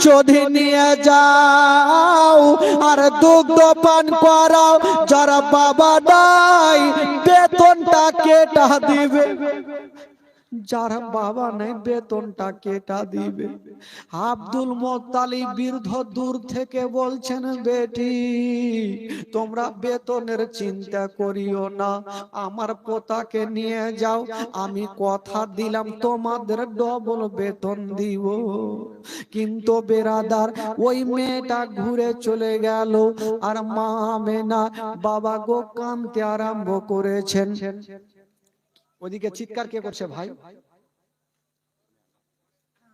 যদি নিয়ে যাও আর দুগ্ধ পান করাও, যারা বাবা নাই বেতনটা কেটা দিবে। যার বাবা নেই বেতনটা কেটা দিবে। আব্দুল মোত্তালিব বৃদ্ধ দূর থেকে বলছেন, বেটি তোমরা বেতনের চিন্তা করিও না, আমার পোতাকে নিয়ে যাও, আমি কথা দিলাম তোমাদের ডবল বেতন দিব। কিন্তু বেরাদার ওই মেয়েটা ঘুরে চলে গেল, আর মা আমেনা বাবা গো কাঁদতে আরম্ভ করেছেন। ওদিকে চিৎকার কে করছে ভাই?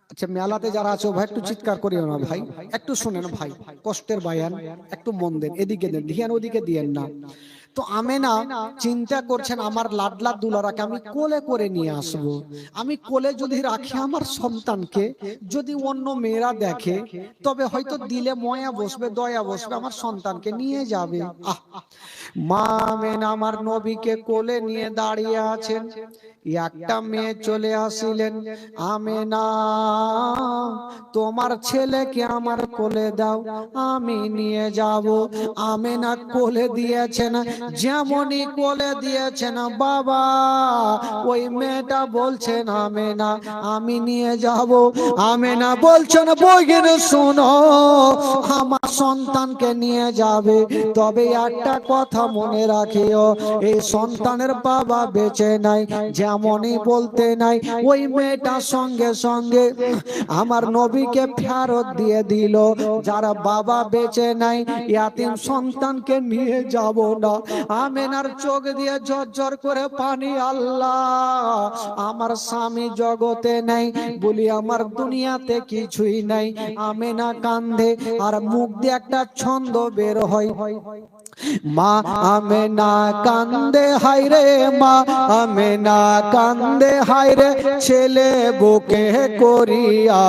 আচ্ছা মেলাতে যারা আছো ভাই একটু চিৎকার করিও না ভাই, একটু শুনেন ভাই, কষ্টের বায়ান একটু মন দেন, এদিকে দেন ধ্যান, ওদিকে দিয়েন না। তো আমেনা চিন্তা করছেন আমার লাডলা দুলারাকে আমি কোলে করে নিয়ে আসব, আমি কোলে যদি রাখি আমার সন্তানকে যদি অন্য মেয়েরা দেখে তবে হয়তো দিলে ময়া বসবে, দয়া বসবে, আমার সন্তানকে নিয়ে যাবে। মা আমেনা আমার নবীকে কোলে নিয়ে দাঁড়িয়ে আছেন। একটা মেয়ে চলে আসিলেন, আমেনা তোমার ছেলেকে আমার কোলে দাও, আমি নিয়ে যাব। আমেনা কোলে দিয়েছেন, যেমনই কোলে দিয়েছেন বাবা ওই মেয়েটা বলছেন আমেনা আমি নিয়ে যাব। আমেনা বলছেন বইয়ের শোনো, আমার সন্তানকে নিয়ে যাবে, তবে একটা কথা মনে রাখিও, এই সন্তানের বাবা বেঁচে নাই। যেমনই বলতে নাই ওই মেয়েটা সঙ্গে সঙ্গে আমার নবীকে ফেরত দিয়ে দিল, যারা বাবা বেঁচে নাই ইয়াতিম সন্তানকে নিয়ে যাব না। আমেনার চোখ দিয়ে ঝরঝর করে পানি, আল্লাহ আমার স্বামী জগতে নাই, বলি আমার দুনিয়াতে কিছুই নাই। আমেনা কান্দে আর মুখ দিয়ে একটা ছন্দ বের হয়, মা আমেনা কান্দে হায়রে, মা আমেনা কান্দে হায়রে, ছেলে বুকে করিয়া,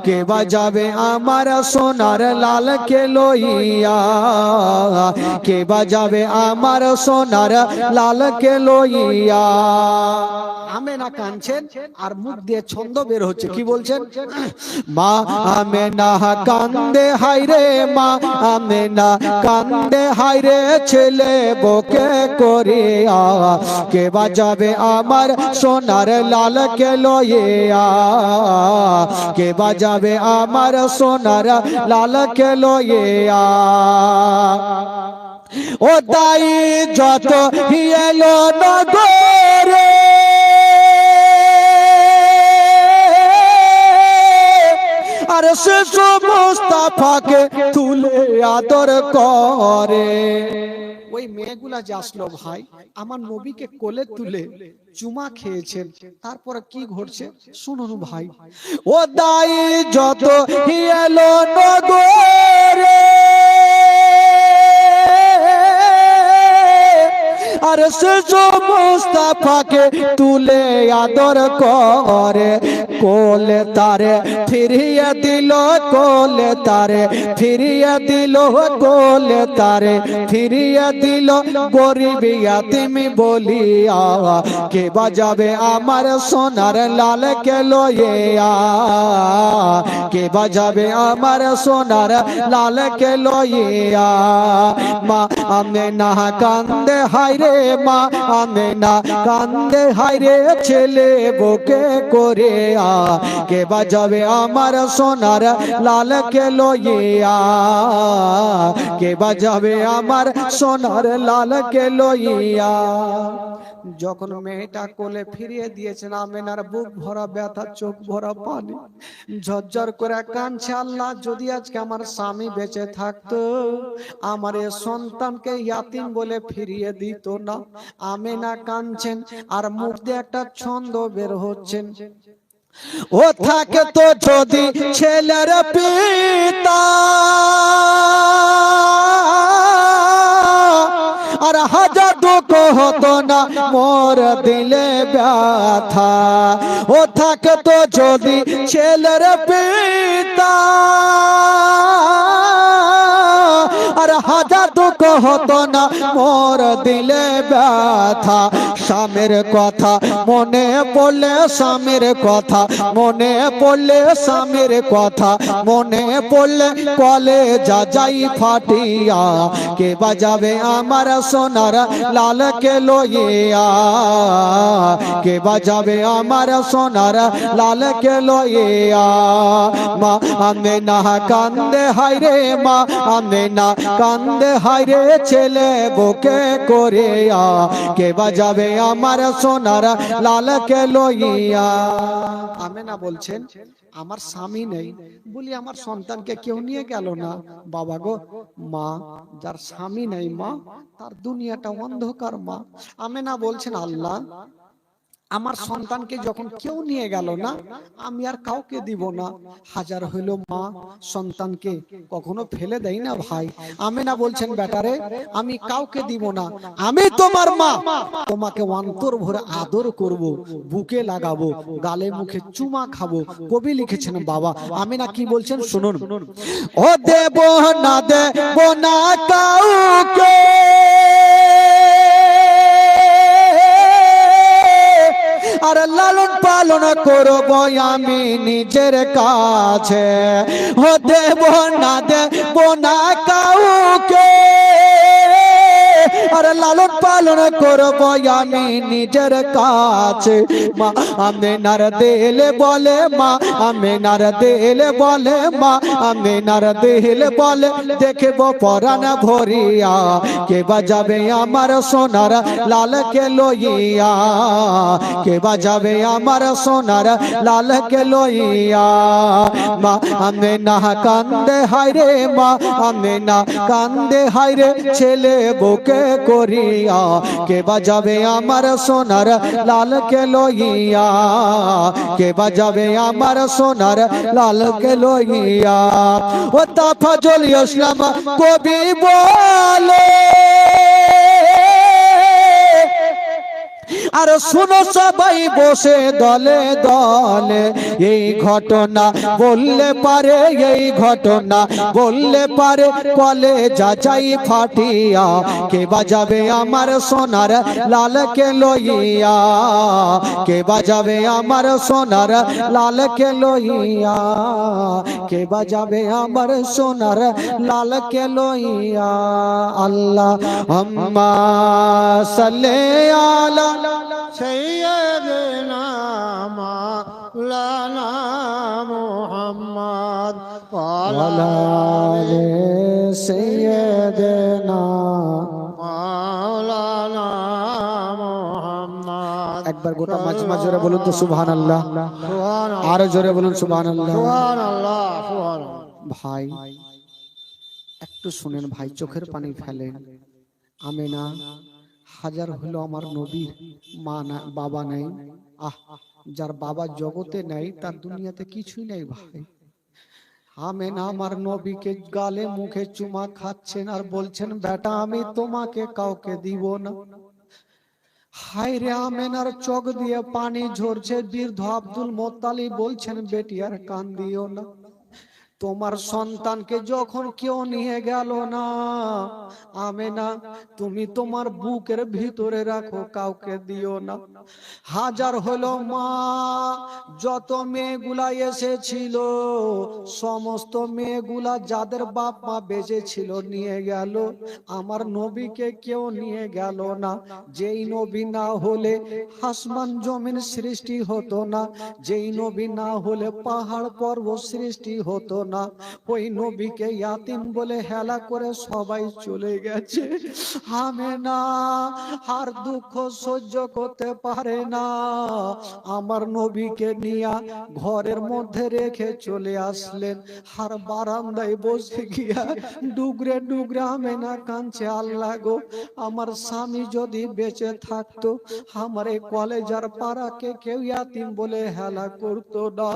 কে বাজাবে আমার সোনার লালকে লইয়া, কে বাজাবে আমার সোনার লালকে লইয়া। আমেনা কাঁদছেন আর মুখ দিয়ে ছন্দ বের হচ্ছে, কি বলছেন? মা আমেনা কান্দে হায়রে, মা আমেনা কান্দে হায়রে, ছেলে বুকে করিয়া, কে বাজাবে আমার সোনার লালকে লইয়া, কে বাজাবে আমার সোনার লালকে লইয়া। ও তাই যত এলো নগরে, আর শিশু মুস্তাফাকে তুলে আদর করে। ওই মেয়েগুলা যে আসলো ভাই আমার নবীকে কোলে তুলে চুমা খেয়েছেন, তারপরে কি ঘটছে শুনুন ভাই। ও দাই যত এলো নগরে, আর শিশু মুস্তাফাকে তুলে আদর করে, কোলে তারে ফিরিয়ে দিল, কোলে তারে ফিরিয়ে দিল, কোলে তারে ফিরিয়ে দিল, গরিব ইয়াতিম বলিয়া, কে বাজাবে আমার সোনার লালকে লইয়া, কে বাজাবে আমার সোনার লালকে লইয়া। মা আমেনা কান্দে হায়রে, মা আমেনা কান্দে হায়রে, ছেলে বুকে করে, কে বাজাবে আমার সোনার লালকে লইয়া, কে বাজাবে আমার সোনার লালকে লইয়া। যখন মেয়েটা কোলে ফিরিয়ে দিয়েছেন আমেনার বুক ভরা ব্যথা, চোখ ভরা পানি, ঝরঝর করে কাঁদছে, আল্লাহ যদি আজকে আমার স্বামী বেঁচে থাকতো আমার এই সন্তানকে ইয়াতিম বলে ফিরিয়ে দিত না। আমেনা কাঁদছেন আর মুখ দিয়ে একটা ছন্দ বের হচ্ছেন, ও থাকে তো যদি ছেলের পিতা, আর হাজার দুঃখ হতো না মোর দিলে ব্যথা। ও থাকে তো যদি ছেলের পিতা, আর হাজার দুঃখ হতো না মোর দিলে ব্যথা। স্বামীর কথা মনে পড়লে, স্বামীর কথা মনে পড়লে, স্বামীর কথা মনে পড়লে কলেজা যাই ফাটিয়া। কে বাজাবে আমার সোনার লালকে লইয়া, কে বাজাবে আমার সোনার লালকে লইয়া। মা আমেনা কান্দে হায়রে, মা আমেনা কান্দে হায়রে ছেলে বুকে করিয়া। কে বাজাবে আমার সোনার লালকে লইয়া। আমেনা বলছেন আমার স্বামী নেই, বলি আমার সন্তানকে কেউ নিয়ে গেল না। বাবা গো, মা যার স্বামী নেই মা, তার দুনিয়াটা অন্ধকার মা। আমেনা বলছেন আল্লাহ, আমার সন্তানকে যখন কেউ নিয়ে গেল না, আমি আর কাউকে দিব না। হাজার হইল মা সন্তানকে কখনো ফেলে দেয় না ভাই। আমেনা বলছেন বেটারে, আমি কাউকে দিব না, আমি তোমার মা, তোমাকে অন্তর ভরে আদর করব, বুকে লাগাবো, গালে মুখে চুমা খাবো। কবি লিখেছেন বাবা। আমেনা কি বলছেন শুনুন। ও দেব না, দেব না কাউকে, আর লালন পালন করব আমি নিজের কাছে। ও দেব না, দেব না কাউকে, আর লালন পালন করব আমি নিজের কাছে। মা আমেনার দিল বলে, মা আমেনার দিল বলে, মা আমেনার দিল বলে দেখব পরাণ ভরিয়া। কে বাজাবে আমার সোনার লালকে লইয়া, কে বাজাবে আমার সোনার লালকে লইয়া। মা আমেনা কান্দে হায়রে, মা আমেনা কান্দে হায়রে ছেলে বুকে করিয়া। কে বাজাবে আমার সোনার লালকে লইয়া, কে বাজাবে আমার সোনার লালকে লইয়া। ও তাফাজুল ইসলাম কবি বলে, আর শুনো সবাই বসে দলে দলে, এই ঘটনা বললে পারে, এই ঘটনা বললে পারে কলেজা যাই ফাটিয়া। কে বাজাবে আমার সোনার লালকে লইয়া, কে বাজাবে আমার সোনার লালকে লইয়া, কে বাজাবে আমার সোনার লালকে লইয়া। আল্লাহ আম্মা সাল্লি আলা سيدنا مولانا محمد وعلى آل سيدنا مولانا محمد। একবার গোটা মাজমা জোরে বলুন তো সুবহানাল্লাহ, আরো জোরে বলুন সুবহানাল্লাহ। সুবহানাল্লাহ, সুবহানাল্লাহ। ভাই একটু শুনেন ভাই, চোখের পানি ফেলেন। আমেনা হাজার হলো আমার নবীর মা না, বাবা নেই। আহ, যার বাবা জগতে নেই তার দুনিয়াতে কিছুই নেই ভাই। আমেনা আমার নবীকে গালে মুখে চুমা খাচ্ছেন আর বলছেন বেটা আমি তোমাকে কাউকে দিব না। হায় রে, আমেনার চোখ দিয়ে পানি ঝরছে। বৃদ্ধ আব্দুল মোত্তালিব বলছেন বেটি আর কান্দিও না, তোমার সন্তানকে যখন কেউ নিয়ে গেল না, আমেনা তুমি তোমার বুকের ভিতরে রাখো, কাউকে দিও না। হাজার হলো মা, যত মেয়েগুলা এসেছিল সমস্ত মেয়েগুলা যাদের বাপ মা বেঁচে ছিল নিয়ে গেল, আমার নবীকে কেউ নিয়ে গেল না। যেই নবী না হলে আসমান জমিন সৃষ্টি হতো না, যেই নবী না হলে পাহাড় পর্বত সৃষ্টি হতো না। ওই নবীকে ইয়াতিম বলে হেলা করে সবাই চলে গেছে। আমেনা আর দুঃখ সহ্য করতে পারে না, আমার নবীকে নিয়ে ঘরের মধ্যে রেখে চলে আসলেন। আর বারান্দায় বসে গিয়া ডুগরে ডুগরে আমেনা কাঁদছে, আল্লাহ গো আমার স্বামী যদি বেঁচে থাকতো, আমার এই কলেজার পাড়াকে কেউ ইয়াতিম বলে হেলা করতো না।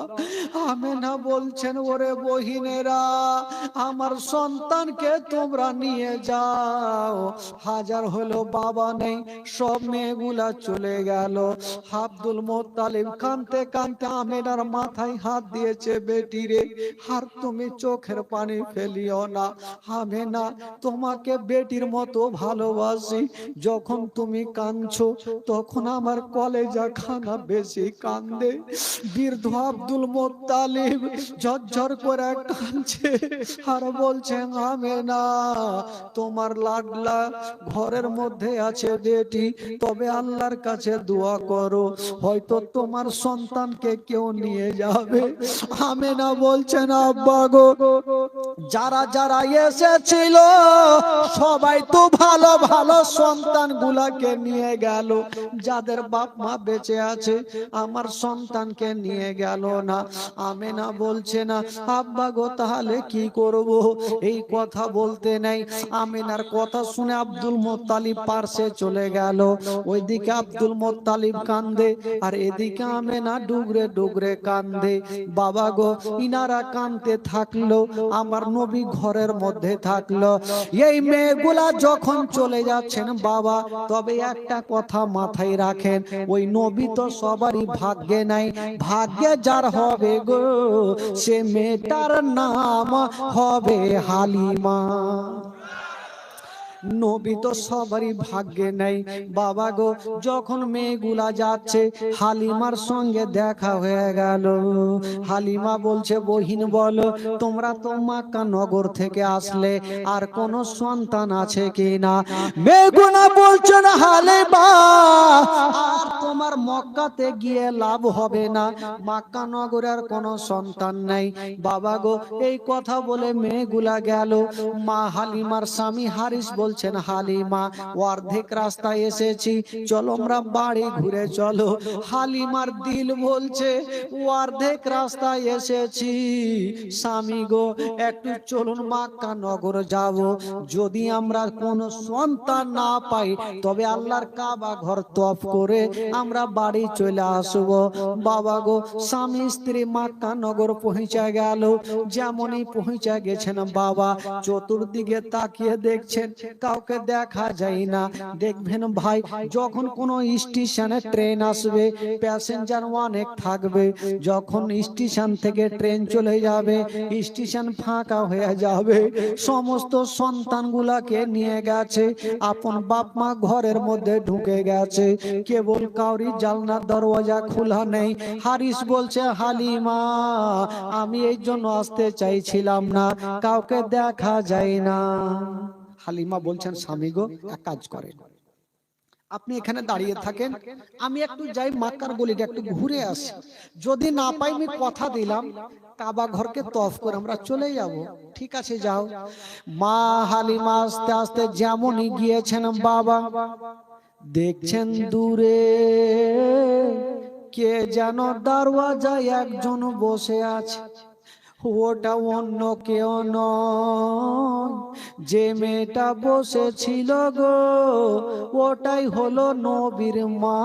আমেনা বলছেন ওরে বহিনেরা, আমার সন্তানকে তোমরা নিয়ে যাও। হাজার হলো বাবা নেই, সব মেয়েগুলা চলে গেল। আব্দুল মোত্তালিব কাঁদতে কাঁদতে আমেনার মাথায় হাত দিয়েছে, বেটি রে আর তুমি চোখের পানি ফেলিও না। আমেনা, তোমাকে বেটির মতো ভালোবাসি। যখন তুমি কাঁদছো তখন আমার কলেজা খানা বেশি কান্দে। বৃদ্ধ আব্দুল মোত্তালিব ঝরঝর করে কাঁদছে আর বলছে, আমেনা তোমার লাডলা ঘরের মধ্যে আছে বেটি, তবে আল্লাহর কাছে দোয়া করো, হয়তো তোমার সন্তানকে কেউ নিয়ে যাবে। আমেনা বলছেন, আব্বা গো, যারা যারা এসেছিল সবাই তো ভালো ভালো সন্তান গুলাকে নিয়ে গেল, যাদের বাপ মা বেঁচে আছে আমার সন্তানকে নিয়ে গেল না। আমেনা বলছে না, আব্বা গো তাহলে কি করব? এই কথা বলতে নাই, আমেনার কথা শুনে আব্দুল মোত্তালিব পার্শ্বে চলে গেল। ওইদিকে আব্দুল মোত্তালিব কান্দে আর এদিকে আমেনা ডুগরে ডুগরে কান্দে। বাবা গো, ইনারা কান্দতে থাকলো, আমার নবী ঘরের মধ্যে থাকলো। এই মেয়েগুলা যখন চলে যাচ্ছেন বাবা, তবে একটা কথা মাথায় রাখেন, ওই নবী তো সবারই ভাগ্যে নাই। ভাগ্যে যার হবে গো, সে মেয়েটার নাম হবে হালিমা। নবী তো সবারই ভাগ্যে নেই। বাবা গো, যখন মেয়েগুলা যাচ্ছে হালিমার সঙ্গে দেখা হয়ে গেল। হালিমা বলছে, বহিন বলো, তোমরা তো মক্কা নগর থেকে আসলে, আর কোন সন্তান আছে কিনা? মেয়েগুলা বলছেন, হালিমা আর তোমার মক্কাতে গিয়ে লাভ হবে না, মক্কা নগরের কোন সন্তান নাই। বাবা গো, এই কথা বলে মেয়েগুলা গেল। মা হালিমার স্বামী হারিস বলছেন, হালিমা অর্ধেক রাস্তায় এসেছি, চলো আমরা বাড়ি ঘুরে চলো। হালিমার দিল বলছে, অর্ধেক রাস্তায় এসেছি স্বামী গো, একটু চলুন মক্কা নগর যাব, যদি আমরা কোন সন্তান না পাই তবে আল্লাহর কাবা ঘর তওয়াফ করে আমরা বাড়ি চলে আসব। বাবা গো, স্বামী স্ত্রী মক্কা নগর পৌঁছে গেল। যেমনই পৌঁছে গেছেন বাবা, চতুর্দিকে তাকিয়ে দেখছেন কাউকে দেখা যায় না। দেখবেন ভাই, যখন কোন স্টেশনে ট্রেন আসবে প্যাসেঞ্জার অনেক থাকবে, যখন স্টেশন থেকে ট্রেন চলে যাবে স্টেশন ফাঁকা হয়ে যাবে, সমস্ত সন্তানগুলাকে নিয়ে গেছে, আপন বাপ মা ঘরের মধ্যে ঢুকে গেছে, কেবল কাউরি জানলার দরওয়াজা খোলা নেই। হারিস বলছে, হালিমা আমি এই জন্য আসতে চাইছিলাম না, কাউকে দেখা যায় না। হালিমা বলছেন, স্বামী গো, এক কাজ করেন, আপনি এখানে দাঁড়িয়ে থাকেন, আমি একটু যাই মক্কার গলিটা একটু ঘুরে আসি, যদি না পাই আমি কথা দিলাম কাবা ঘরকে তওয়াফ করে আমরা চলে যাব। ঠিক আছে যাও। মা হালিমা আস্তে আস্তে যেমনই গিয়েছেন বাবা, দেখছেন দূরে কে যেন দরওয়াজায় একজন বসে আছে। ওটা অন্য কেউ নয়, যে মেয়েটা বসেছিল গো ওটাই হলো নবীর মা